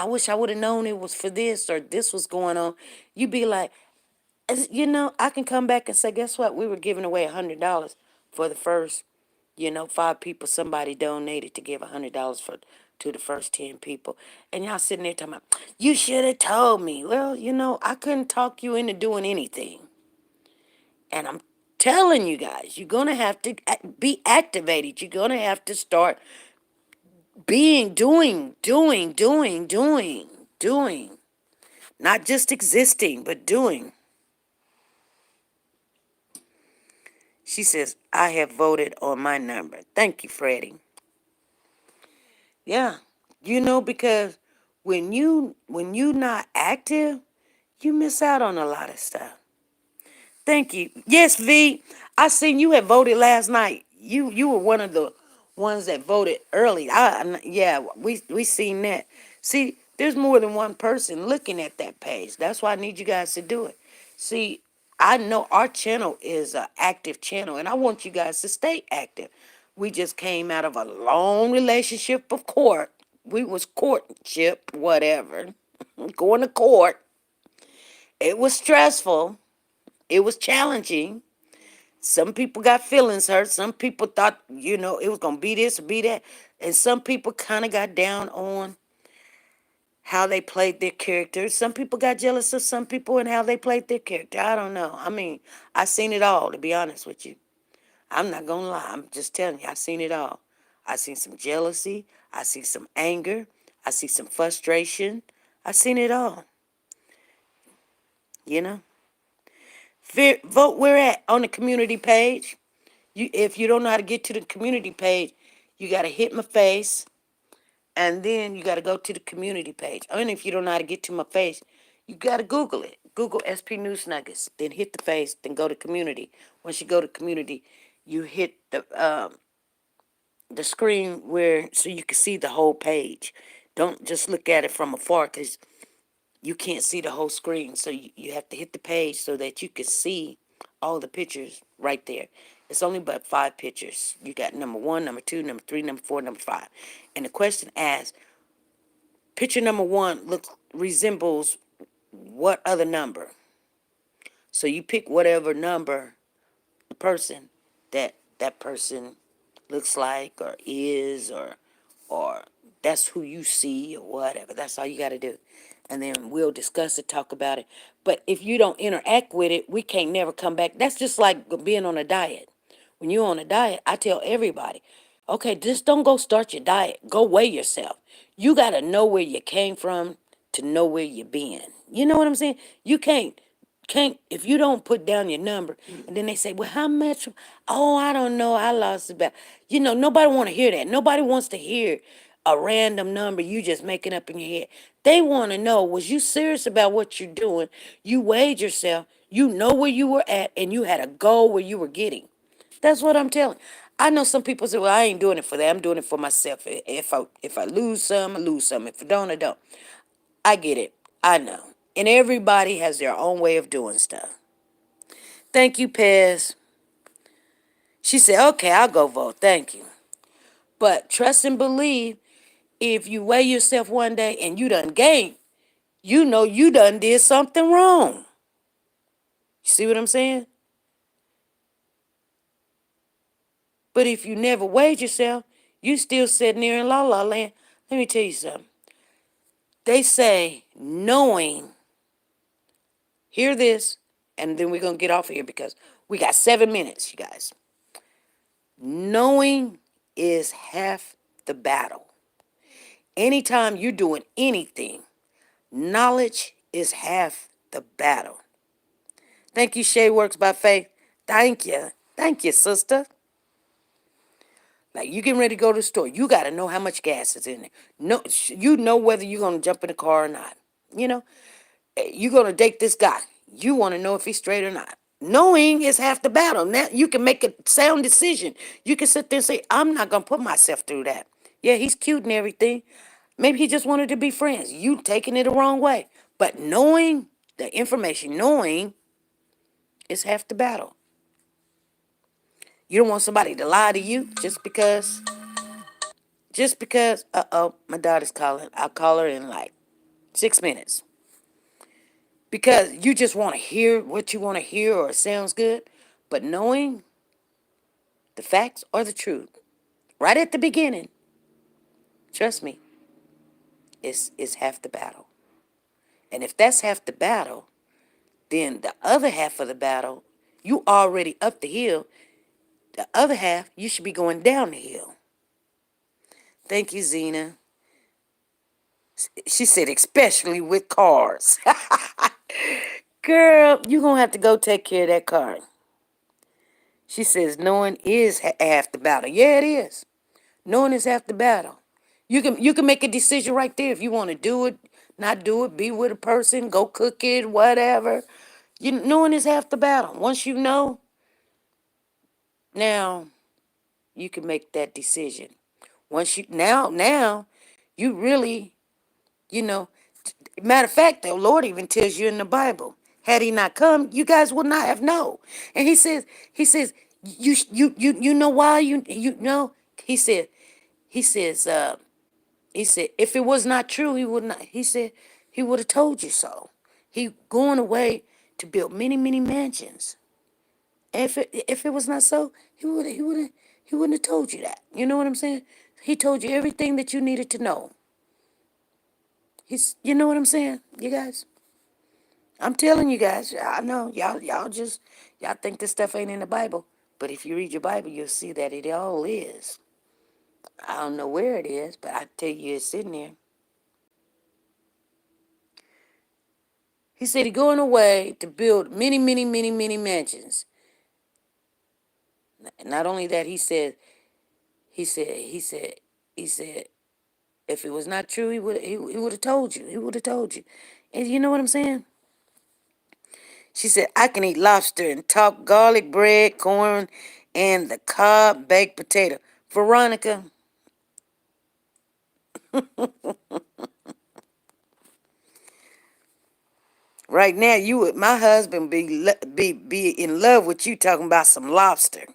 wish I would have known it was for this or this was going on. You be like, I can come back and say, guess what? We were giving away $100 for the first, 5 people. Somebody donated to give $100 to the first 10 people. And y'all sitting there talking about, you should have told me. Well, I couldn't talk you into doing anything. And I'm telling you guys, you're going to have to be activated. You're going to have to start doing. Not just existing, but doing. She says, I have voted on my number. Thank you, Freddie. Yeah. Because when you not active, you miss out on a lot of stuff. Thank you. Yes, V. I seen you had voted last night. You were one of the ones that voted early. Yeah, we seen that. See, there's more than one person looking at that page. That's why I need you guys to do it. See, I know our channel is an active channel, and I want you guys to stay active. We just came out of a long relationship of court. We was courtship, whatever, going to court. It was stressful. It was challenging. Some people got feelings hurt. Some people thought, it was going to be this or be that. And some people kind of got down on how they played their characters. Some people got jealous of some people and how they played their character. I don't know. I mean, I seen it all, to be honest with you. I'm not gonna lie. I'm just telling you, I seen it all. I seen some jealousy. I see some anger. I see some frustration. I seen it all. You know. Vote where at on the community page. If you don't know how to get to the community page, you gotta hit my face, and then you gotta go to the community page. And if you don't know how to get to my face, you gotta Google it. Google SP News Nuggets. Then hit the face. Then go to community. Once you go to community, you hit the screen where so you can see the whole page. Don't just look at it from afar because you can't see the whole screen. So you have to hit the page so that you can see all the pictures right there. It's only but 5 pictures. You got number 1, number 2, number 3, number 4, number 5. And the question asks, picture number 1 resembles what other number? So you pick whatever number the person that person looks like or is or that's who you see or whatever. That's all you got to do. And then we'll discuss it, talk about it. But if you don't interact with it, we can't never come back. That's just like being on a diet. When you're on a diet, I tell everybody, okay, just don't go start your diet. Go weigh yourself. You got to know where you came from to know where you've been. You know what I'm saying? You can't if you don't put down your number and then they say, well, how much? Oh, I don't know, I lost about, nobody want to hear that. Nobody wants to hear a random number you just making up in your head. They want to know, was you serious about what you're doing? You weighed yourself, you know where you were at, and you had a goal where you were getting. That's what I'm telling. I know some people say, well, I ain't doing it for that, I'm doing it for myself. If I lose some, I lose some. If I don't, I don't. I get it. I know. And everybody has their own way of doing stuff. Thank you, Pez. She said, okay, I'll go vote. Thank you. But trust and believe, if you weigh yourself one day and you done gained, you know you done did something wrong. You see what I'm saying? But if you never weighed yourself, you still sitting there in la la land. Let me tell you something. They say knowing, hear this, and then we're going to get off of here because we got 7 minutes, you guys. Knowing is half the battle. Anytime you're doing anything, knowledge is half the battle. Thank you, Shay Works by Faith. Thank you. Thank you, sister. Like, you getting ready to go to the store. You got to know how much gas is in there. No, you know whether you're going to jump in the car or not. You're going to date this guy. You want to know if he's straight or not. Knowing is half the battle. Now, you can make a sound decision. You can sit there and say, I'm not going to put myself through that. Yeah, he's cute and everything. Maybe he just wanted to be friends. You taking it the wrong way. But knowing the information, knowing is half the battle. You don't want somebody to lie to you just because, my daughter's calling. I'll call her in like 6 minutes. Because you just want to hear what you want to hear or it sounds good. But knowing the facts or the truth, right at the beginning, trust me, is half the battle. And if that's half the battle, then the other half of the battle, you already up the hill. The other half, you should be going down the hill. Thank you, Zena. She said, especially with cars. Girl, you're going to have to go take care of that car. She says, knowing is half the battle. Yeah, it is. Knowing is half the battle. You can make a decision right there if you want to do it, not do it, be with a person, go cook it, whatever. Knowing is half the battle. Once you know, now you can make that decision. Once you now you really, matter of fact, the Lord even tells you in the Bible, had he not come, you guys would not have known. And he says, you know why you know? He says, if it was not true, he would not. He said he would have told you so. He going away to build many, many mansions. And if it was not so, he wouldn't have told you that. You know what I'm saying? He told you everything that you needed to know. You know what I'm saying, you guys? I'm telling you guys, I know y'all think this stuff ain't in the Bible, but if you read your Bible, you'll see that it all is. I don't know where it is, but I tell you, it's in there. He said he's going away to build many, many, many, many mansions. Not only that, he said, he said, he said, if it was not true, he would have told you. He would have told you. And you know what I'm saying? She said, I can eat lobster and talk garlic bread, corn, and the cob baked potato. Veronica, right now my husband be in love with you talking about some lobster.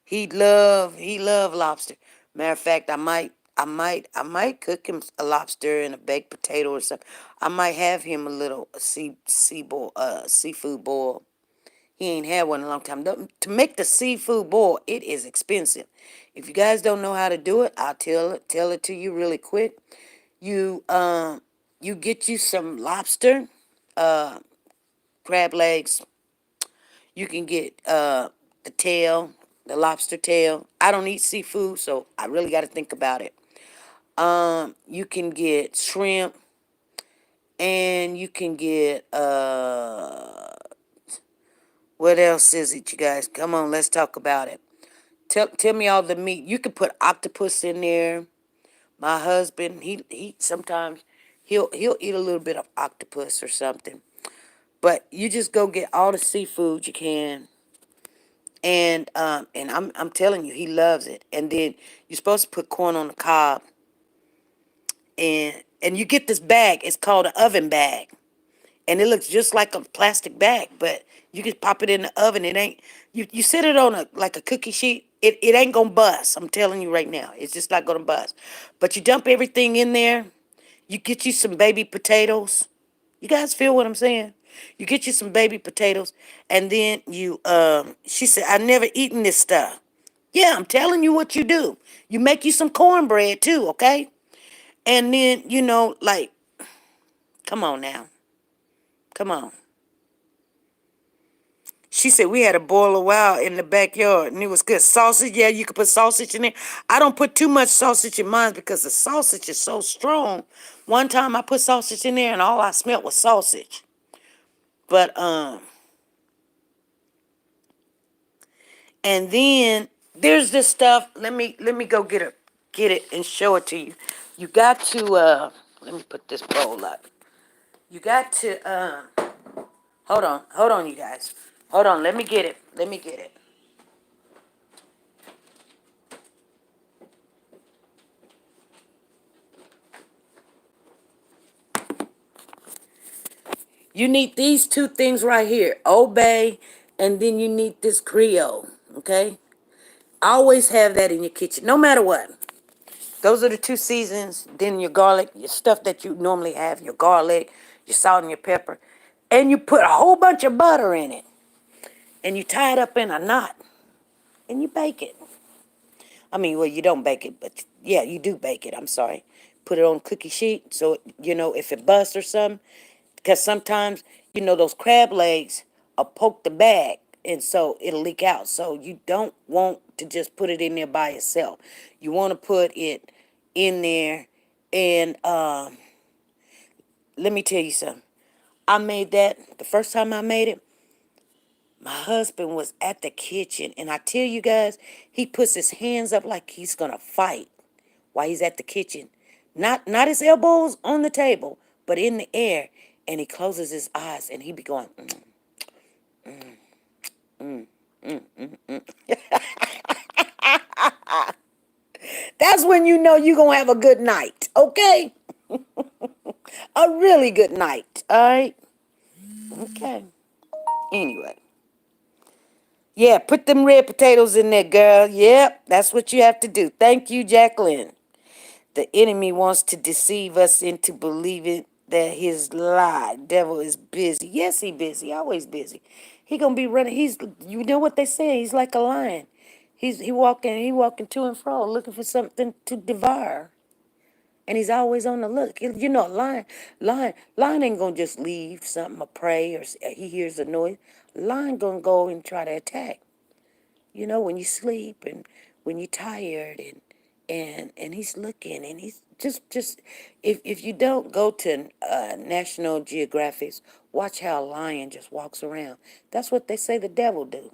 He love lobster. Matter of fact, I might cook him a lobster and a baked potato or something. I might have him a little seafood boil. He ain't had one in a long time. To make the seafood boil, it is expensive. If you guys don't know how to do it, I'll tell it to you really quick. You you get you some lobster, crab legs. You can get the tail, the lobster tail. I don't eat seafood, so I really got to think about it. You can get shrimp, and you can get what else is it, you guys? Come on, let's talk about it. Tell me all the meat. You can put octopus in there. My husband, he sometimes he'll eat a little bit of octopus or something. But you just go get all the seafood you can, and I'm telling you, he loves it. And then you're supposed to put corn on the cob, and you get this bag. It's called an oven bag, and it looks just like a plastic bag, but you can pop it in the oven. It ain't you set it on a cookie sheet. It ain't gonna bust. I'm telling you right now, it's just not gonna bust. But you dump everything in there. You get you some baby potatoes. You guys feel what I'm saying? You get you some baby potatoes, and then she said, I never eaten this stuff. Yeah, I'm telling you what you do. You make you some cornbread too, okay? And then, like, come on now. Come on. She said we had a boil a while in the backyard and it was good. Sausage, yeah, you could put sausage in there. I don't put too much sausage in mine because the sausage is so strong. One time I put sausage in there and all I smelled was sausage. But and then there's this stuff. Let me go get it and show it to you. You got to let me put this bowl up. You got to hold on, you guys. Hold on, let me get it. Let me get it. You need these two things right here. Obey, and then you need this Creole. Okay? Always have that in your kitchen, no matter what. Those are the two seasons. Then your garlic, your stuff that you normally have, your garlic, your salt and your pepper. And you put a whole bunch of butter in it. And you tie it up in a knot. And you bake it. I mean, well, you don't bake it, but yeah, you do bake it. I'm sorry. Put it on a cookie sheet so, if it busts or something. Because sometimes, those crab legs will poke the bag. And so it'll leak out. So you don't want to just put it in there by itself. You want to put it in there. And let me tell you something. I made that the first time I made it. My husband was at the kitchen, and I tell you guys, he puts his hands up like he's gonna fight while he's at the kitchen. Not his elbows on the table, but in the air. And he closes his eyes, and he be going, That's when you know you're gonna have a good night, okay? A really good night, all right? Okay. Anyway. Yeah, put them red potatoes in there, girl. Yep, that's what you have to do. Thank you, Jacqueline. The enemy wants to deceive us into believing that his lie, devil is busy. Yes, he busy, always busy. He gonna be running. You know what they say? He's like a lion. He walking to and fro, looking for something to devour. And he's always on the look. You know, lion ain't gonna just leave something or pray or he hears a noise. Lion gonna go and try to attack. You know, when you sleep and when you're tired and he's looking and he's just if you don't go to National Geographic, watch how a lion just walks around. That's what they say the devil do.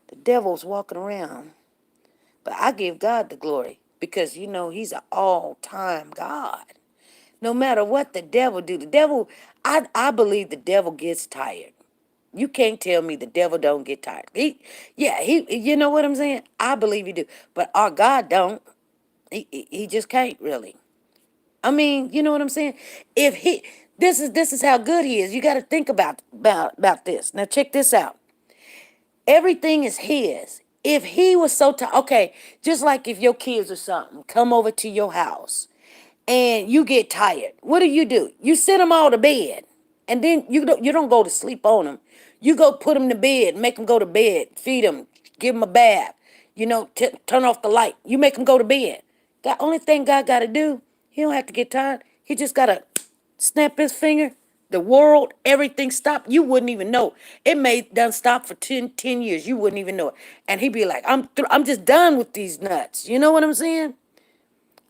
The devil's walking around. But I give God the glory because, you know, he's an all-time God. No matter what the devil do, I believe the devil gets tired. You can't tell me the devil don't get tired. You know what I'm saying? I believe he do. But our God don't. He just can't really. I mean, you know what I'm saying? If he, this is how good he is. You got to think about this. Now check this out. Everything is his. If he was so tired, okay, just like if your kids or something come over to your house and you get tired, what do? You send them all to bed, and then you don't go to sleep on them. You go put them to bed, make them go to bed, feed them, give them a bath, you know, turn off the light. You make them go to bed. The only thing God got to do, he don't have to get tired. He just got to snap his finger, the world, everything stopped. You wouldn't even know. It may done stop for 10 years. You wouldn't even know it. And he'd be like, I'm just done with these nuts. You know what I'm saying?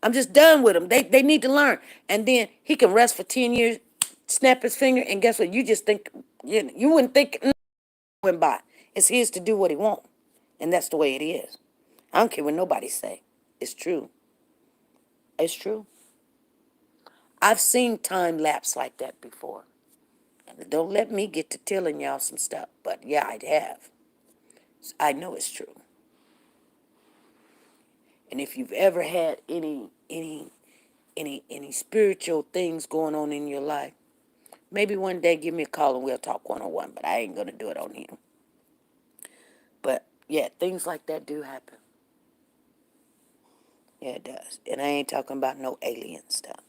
I'm just done with them. They need to learn. And then he can rest for 10 years, snap his finger, and guess what? You just think, you wouldn't think went by. It's his to do what he wants. And that's the way it is. I don't care what nobody say. It's true. It's true. I've seen time lapse like that before. And don't let me get to telling y'all some stuff, but yeah, I have. I know it's true. And if you've ever had any spiritual things going on in your life, maybe one day give me a call and we'll talk one-on-one, but I ain't gonna do it on here. But yeah, things like that do happen. Yeah, it does. And I ain't talking about no alien stuff.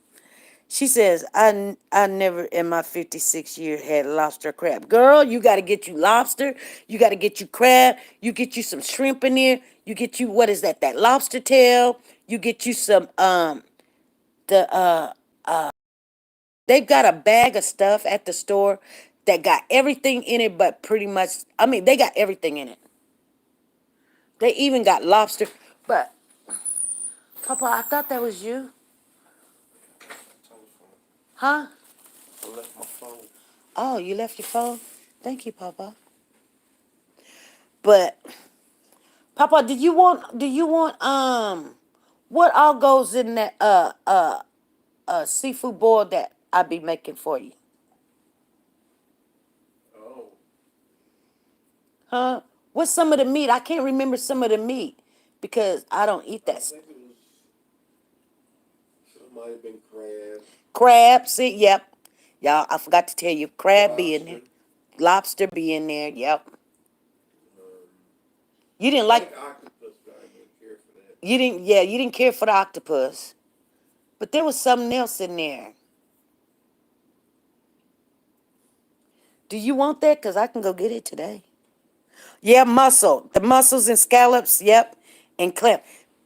She says, I never in my 56 years had lobster or crab. Girl, you got to get you lobster. You got to get you crab. You get you some shrimp in there. You get you, what is that? That lobster tail. You get you some, the, they've got a bag of stuff at the store that got everything in it, but pretty much, I mean, they got everything in it. They even got lobster. But, Papa, I thought that was you. Huh? I left my phone. Oh, you left your phone? Thank you, Papa. But Papa, do you want what all goes in that seafood boil that I be making for you? Oh, Huh? What's some of the meat? I can't remember some of the meat because I don't eat I that think it was, it might have been crab, crab. See, yep. Y'all, I forgot to tell you, crab be in there. lobster. Lobster be in there, yep. Um, You didn't I like like octopus, but I didn't care for that. you didn't care for the octopus. But there was something else in there. Do you want that? Because I can go get it today. Yeah, mussel. The mussels and scallops, yep. And clam.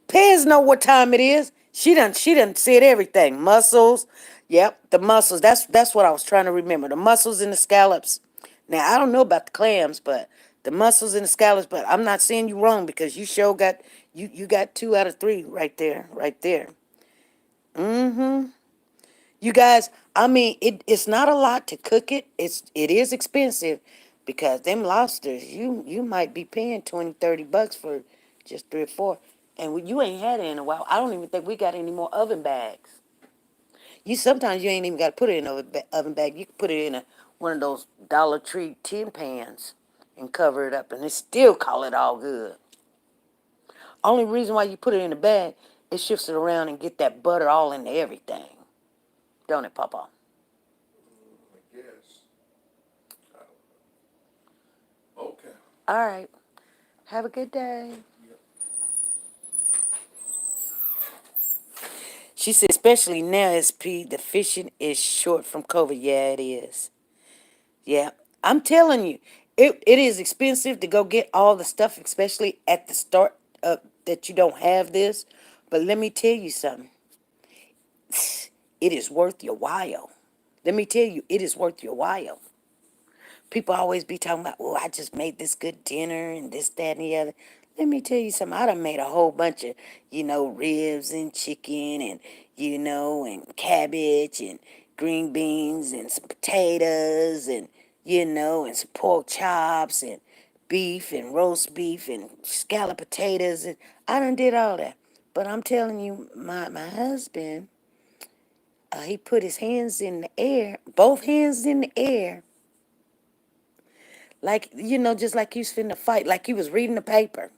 Pez know what time it is. She done said everything. Mussels. Yep, the mussels. That's what I was trying to remember. The mussels and the scallops. Now I don't know about the clams, but the mussels and the scallops, but I'm not saying you wrong because you sure got you got 2 out of 3 right there. Right there. Mm-hmm. You guys, I mean, it's not a lot to cook it. It is expensive because them lobsters, you might be paying 20, $30 for just 3 or 4. And you ain't had it in a while. I don't even think we got any more oven bags. Sometimes you ain't even got to put it in an oven bag. You can put it in one of those Dollar Tree tin pans and cover it up, and they still call it all good. Only reason why you put it in a bag, it shifts it around and get that butter all into everything. Don't it, Papa? I guess. I don't know. Okay. All right. Have a good day. Yep. She said, especially now, SP, the fishing is short from COVID. Yeah, it is. Yeah. I'm telling you, it is expensive to go get all the stuff, especially at the start that you don't have this. But let me tell you something. It is worth your while. Let me tell you, it is worth your while. People always be talking about, oh, I just made this good dinner and this, that, and the other. Let me tell you something. I done made a whole bunch of, ribs and chicken and, and cabbage and green beans and some potatoes and, and some pork chops and beef and roast beef and scallop potatoes. And I done did all that. But I'm telling you, my husband, he put his hands in the air, both hands in the air, like, just like he was finna fight, like he was reading the paper.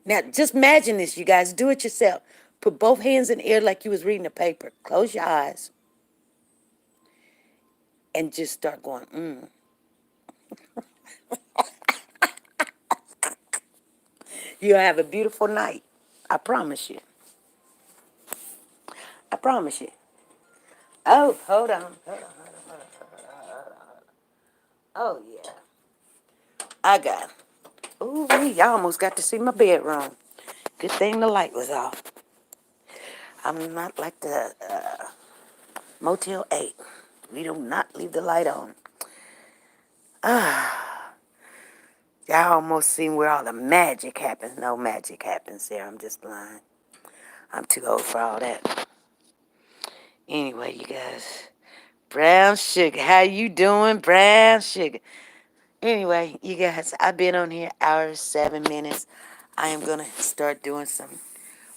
Now, just imagine this, you guys. Do it yourself. Put both hands in the air like you was reading the paper. Close your eyes and just start going, You'll have a beautiful night. I promise you. I promise you. Oh, hold on. Oh, yeah. I got it. Ooh, y'all almost got to see my bedroom. Good thing the light was off. I'm not like the Motel 8. We do not leave the light on. Y'all almost seen where all the magic happens. No magic happens there. I'm just blind. I'm too old for all that. Anyway, you guys. Brown sugar. How you doing, brown sugar? Anyway, you guys, I've been on here hours, 7 minutes. I am going to start doing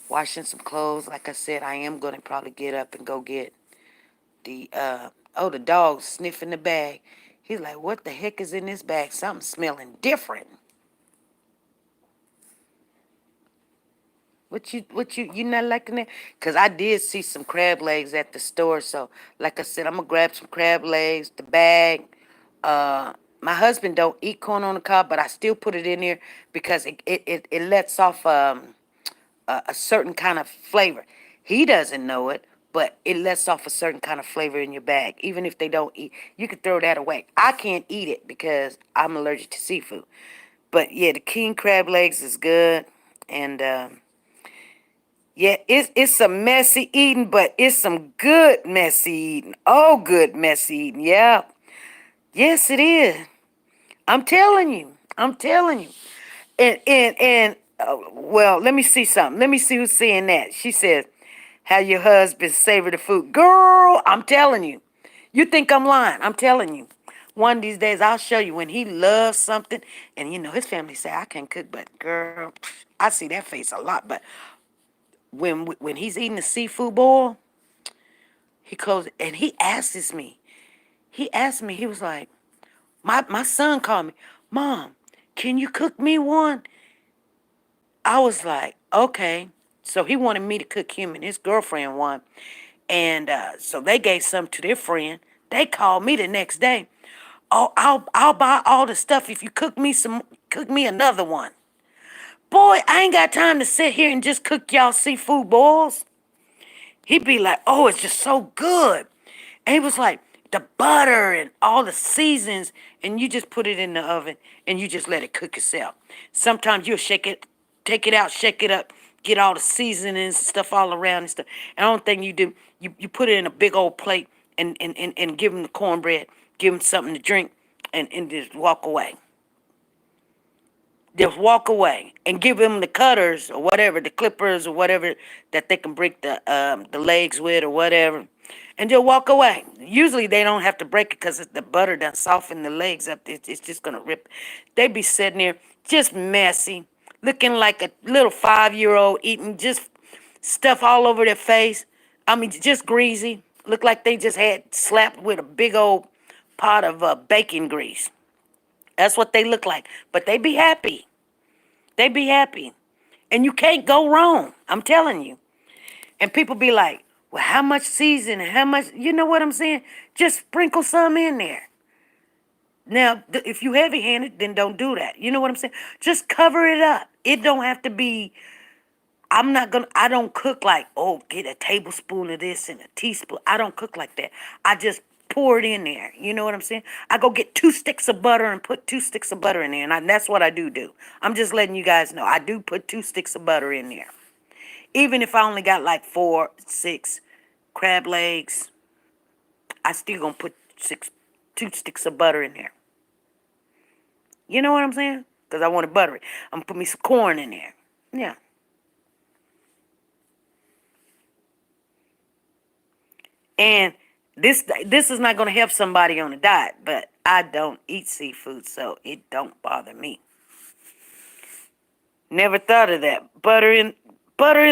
washing some clothes. Like I said, I am going to probably get up and go get the dog sniffing the bag. He's like, what the heck is in this bag? Something smelling different. You not liking that? Because I did see some crab legs at the store. So, like I said, I'm going to grab some crab legs, the bag. My husband don't eat corn on the cob, but I still put it in there because it lets off a certain kind of flavor. He doesn't know it, but it lets off a certain kind of flavor in your bag. Even if they don't eat, you can throw that away. I can't eat it because I'm allergic to seafood. But yeah, the king crab legs is good. And yeah, it's some messy eating, but it's some good messy eating. Oh, good messy eating. Yeah. Yes, it is. I'm telling you. I'm telling you. And well, let me see something. Let me see who's saying that. She says, "How your husband savor the food, girl." I'm telling you. You think I'm lying? I'm telling you. One of these days, I'll show you when he loves something, and his family say I can't cook, but girl, I see that face a lot. But when he's eating the seafood boil, he closes and he asks me. He asked me. He was like, my son called me, Mom, can you cook me one? I was like, okay. So he wanted me to cook him and his girlfriend one. And so they gave some to their friend. They called me the next day. Oh, I'll buy all the stuff if you cook me another one. Boy, I ain't got time to sit here and just cook y'all seafood boils. He'd be like, oh, it's just so good. And he was like, the butter and all the seasons, and you just put it in the oven and you just let it cook itself. Sometimes you'll shake it, take it out, shake it up, get all the seasonings and stuff all around and stuff. And the only thing you do, you put it in a big old plate and give him the cornbread, give him something to drink, and just walk away. Just walk away and give them the cutters or whatever, the clippers or whatever that they can break the legs with or whatever, and just walk away. Usually they don't have to break it because the butter done soften the legs up. It's just gonna rip. They be sitting there just messy, looking like a little 5-year-old eating just stuff all over their face. I mean, just greasy. Look like they just had slapped with a big old pot of bacon grease. That's what they look like. But they be happy. They be happy. And you can't go wrong. I'm telling you. And people be like, well, how much seasoning? How much? You know what I'm saying? Just sprinkle some in there. Now, if you heavy-handed, then don't do that. You know what I'm saying? Just cover it up. It don't have to be I don't cook like, oh, get a tablespoon of this and a teaspoon. I don't cook like that. I just pour it in there. You know what I'm saying? I go get 2 sticks of butter and put 2 sticks of butter in there. And that's what I do. I'm just letting you guys know. I do put 2 sticks of butter in there. Even if I only got like 4, 6 crab legs, I still gonna put 2 sticks of butter in there. You know what I'm saying? Because I want to butter it. I'm gonna put me some corn in there. Yeah. And this is not gonna help somebody on a diet, but I don't eat seafood, so it don't bother me. Never thought of that. Butter in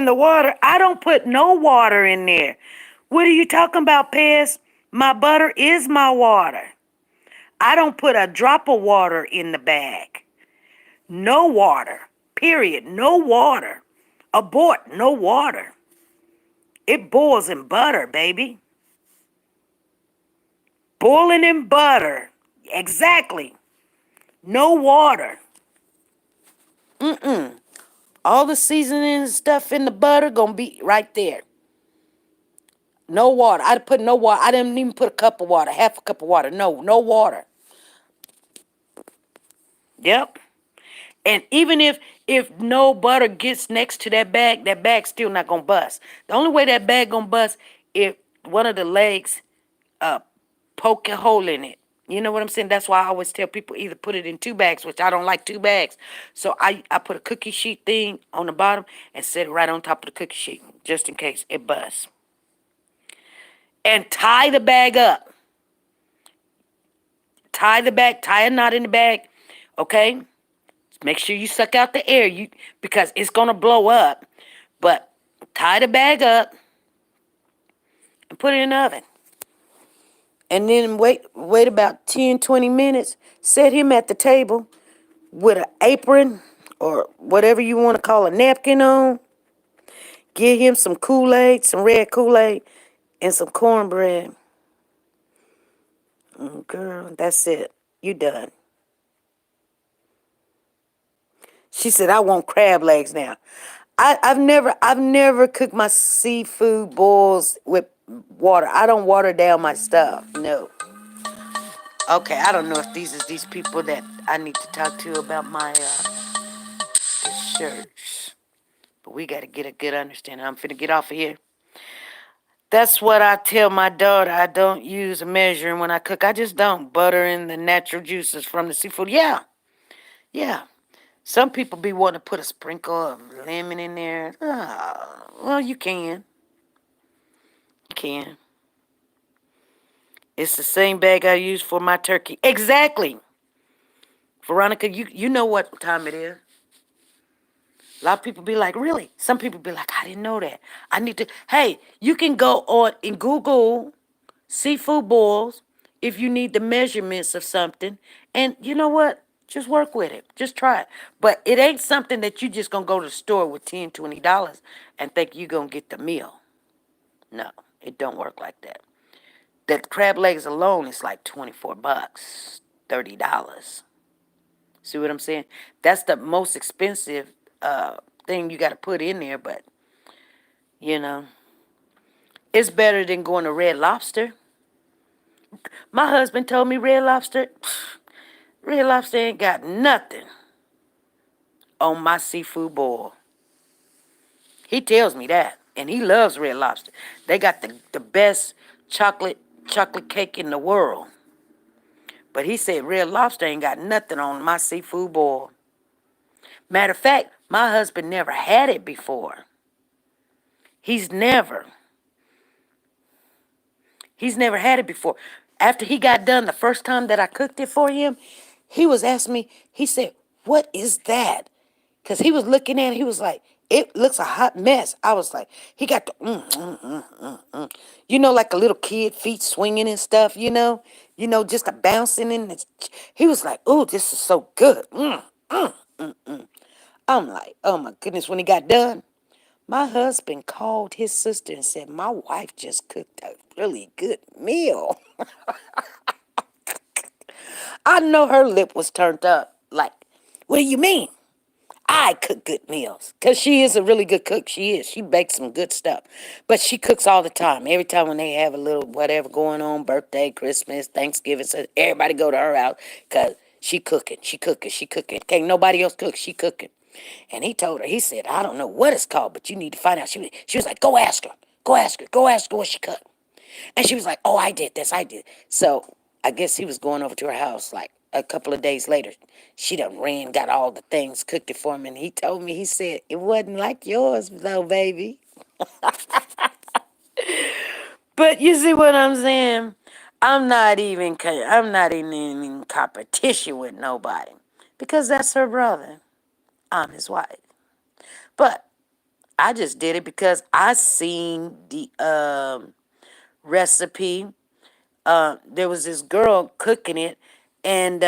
the water. I don't put no water in there. What are you talking about, Pez? My butter is my water. I don't put a drop of water in the bag. No water. Period. No water. Abort. No water. It boils in butter, baby. Boiling in butter. Exactly. No water. All the seasoning and stuff in the butter gonna be right there. No water. I put no water. I didn't even put a cup of water, half a cup of water. No water. Yep. And even if no butter gets next to that bag's still not gonna bust. The only way that bag gonna bust if one of the legs poke a hole in it. You know what I'm saying? That's why I always tell people either put it in 2 bags, which I don't like 2 bags. So I put a cookie sheet thing on the bottom and set it right on top of the cookie sheet, just in case it busts. And tie the bag up. Tie a knot in the bag, okay? Make sure you suck out the air, because it's gonna blow up. But tie the bag up and put it in the oven. And then wait about 10, 20 minutes. Set him at the table with an apron or whatever you want to call a napkin on. Give him some Kool-Aid, some red Kool-Aid, and some cornbread. Girl, that's it. You done. She said, I want crab legs now. I've never cooked my seafood boils with water. I don't water down my stuff. No. Okay, I don't know if these people that I need to talk to about my shirts. But we got to get a good understanding. I'm finna get off of here. That's what I tell my daughter. I don't use a measuring when I cook. I just don't. Butter in the natural juices from the seafood. Yeah. Some people be wanting to put a sprinkle of lemon in there. Well, you can. You can. It's the same bag I use for my turkey. Exactly. Veronica, you know what time it is. A lot of people be like, really? Some people be like, I didn't know that. I need to. Hey, you can go on and Google seafood boils if you need the measurements of something. And you know what? Just work with it. Just try it. But it ain't something that you just going to go to the store with $10, $20 and think you're going to get the meal. No, it don't work like that. The crab legs alone is like $24, $30. See what I'm saying? That's the most expensive thing you got to put in there, but, you know, it's better than going to Red Lobster. My husband told me Red Lobster ain't got nothing on my seafood boil. He tells me that, and he loves Red Lobster. They got the best chocolate cake in the world. But he said Red Lobster ain't got nothing on my seafood boil. Matter of fact, my husband never had it before. He's never had it before. After he got done the first time that I cooked it for him, he was asking me, he said, what is that? Because he was looking at it, he was like, it looks a hot mess. I was like, he got the, you know, like a little kid, feet swinging and stuff, you know, just a bouncing in. He was like, oh, this is so good. I'm like, oh my goodness, when he got done, my husband called his sister and said, my wife just cooked a really good meal. I know her lip was turned up. Like, what do you mean? I cook good meals. Because she is a really good cook. She is. She bakes some good stuff. But she cooks all the time. Every time when they have a little whatever going on, birthday, Christmas, Thanksgiving, so everybody go to her house because she cooking. Can't nobody else cook. She cooking. And he told her, he said, I don't know what it's called, but you need to find out. She was like, go ask her. Go ask her. Go ask her what she cooked. And she was like, oh, I did this. I did. So I guess he was going over to her house like a couple of days later. She done ran, got all the things, cooked it for him. And he told me, he said, it wasn't like yours, though, baby. But you see what I'm saying? I'm not even in competition with nobody because that's her brother. I'm his wife. But I just did it because I seen the recipe. There was this girl cooking it, and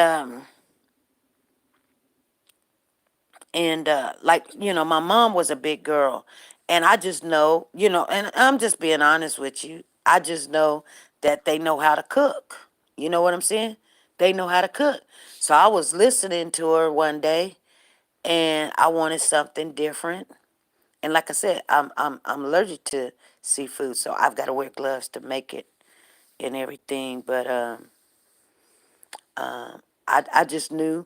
like my mom was a big girl, and I just know, and I'm just being honest with you. I just know that they know how to cook. You know what I'm saying? They know how to cook. So I was listening to her one day, and I wanted something different. And like I said, I'm allergic to seafood, so I've got to wear gloves to make it and everything. But I just knew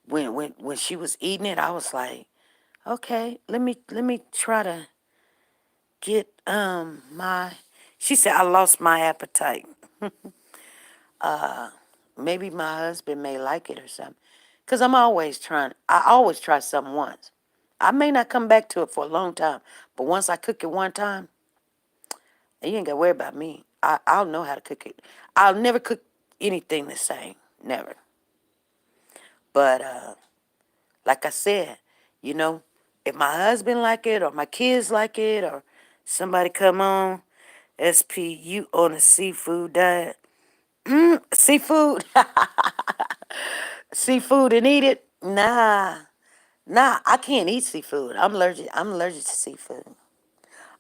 when she was eating it, I was like, okay, let me try to get my. She said I lost my appetite. Maybe my husband may like it or something, cause I'm always trying. I always try something once. I may not come back to it for a long time, but once I cook it one time, you ain't got to worry about me. I'll know how to cook it. I'll never cook anything the same. Never. But like I said, you know, if my husband like it or my kids like it or somebody come on, SP, you on a seafood diet. Seafood. Seafood and eat it? Nah. Nah, I can't eat seafood. I'm allergic to seafood.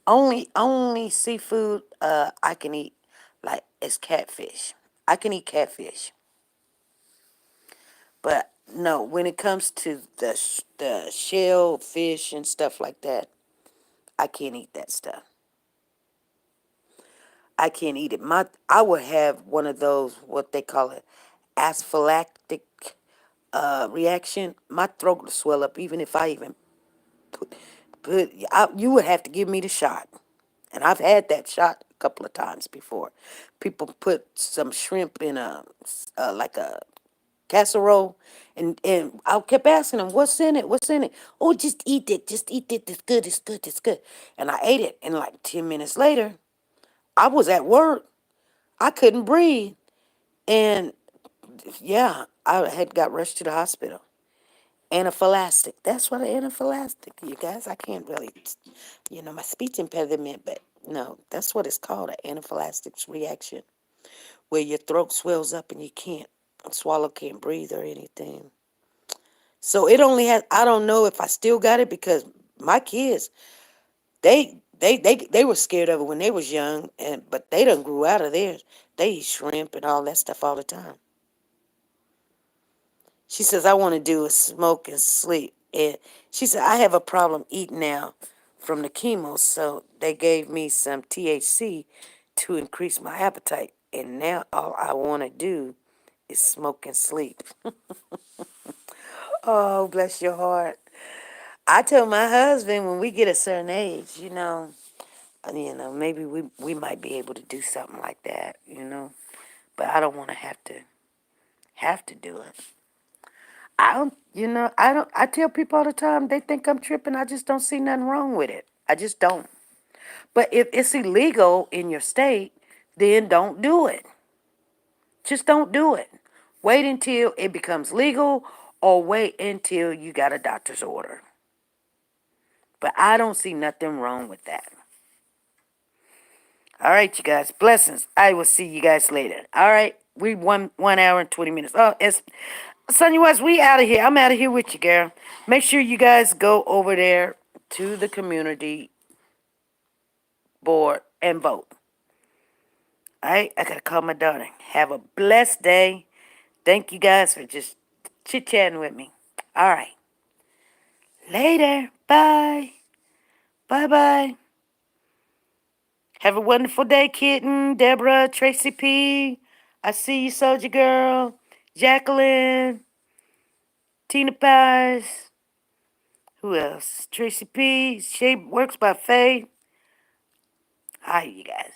Only seafood I can eat like is catfish. I can eat catfish. But no, when it comes to the shell fish and stuff like that, I can't eat that stuff. I can't eat it. I would have one of those what they call it anaphylactic reaction. My throat would swell up even if I even you would have to give me the shot. And I've had that shot a couple of times before. People put some shrimp in like a casserole, and I kept asking them, "What's in it? What's in it?" Oh, just eat it. Just eat it. It's good. It's good. It's good. And I ate it, and like 10 minutes later, I was at work. I couldn't breathe, and yeah, I had got rushed to the hospital. Anaphylastic. That's what an anaphylastic. You guys, I can't really, my speech impediment, but no, that's what it's called, an anaphylactic reaction, where your throat swells up and you can't swallow, can't breathe or anything. So it only has. I don't know if I still got it because my kids, they were scared of it when they was young, but they done grew out of theirs. They eat shrimp and all that stuff all the time. She says, I want to do is smoke and sleep. And she said, I have a problem eating now from the chemo, so they gave me some THC to increase my appetite. And now all I want to do is smoke and sleep. Oh, bless your heart. I told my husband when we get a certain age, maybe we might be able to do something like that. But I don't want to have to do it. I tell people all the time, they think I'm tripping. I just don't see nothing wrong with it. I just don't. But if it's illegal in your state, then don't do it. Just don't do it. Wait until it becomes legal or wait until you got a doctor's order. But I don't see nothing wrong with that. All right, you guys. Blessings. I will see you guys later. All right. We 1 hour and 20 minutes. Oh, it's Sonny West. We out of here. I'm out of here with you, girl. Make sure you guys go over there to the community board and vote. All right. I gotta call my daughter. Have a blessed day. Thank you guys for just chit chatting with me. All right. Later. Bye. Bye bye. Have a wonderful day, Kitten, Deborah, Tracy P. I see you, Soldier Girl, Jacqueline, Tina Pies. Who else? Tracy P. Shape Works by Faith. Hi, you guys.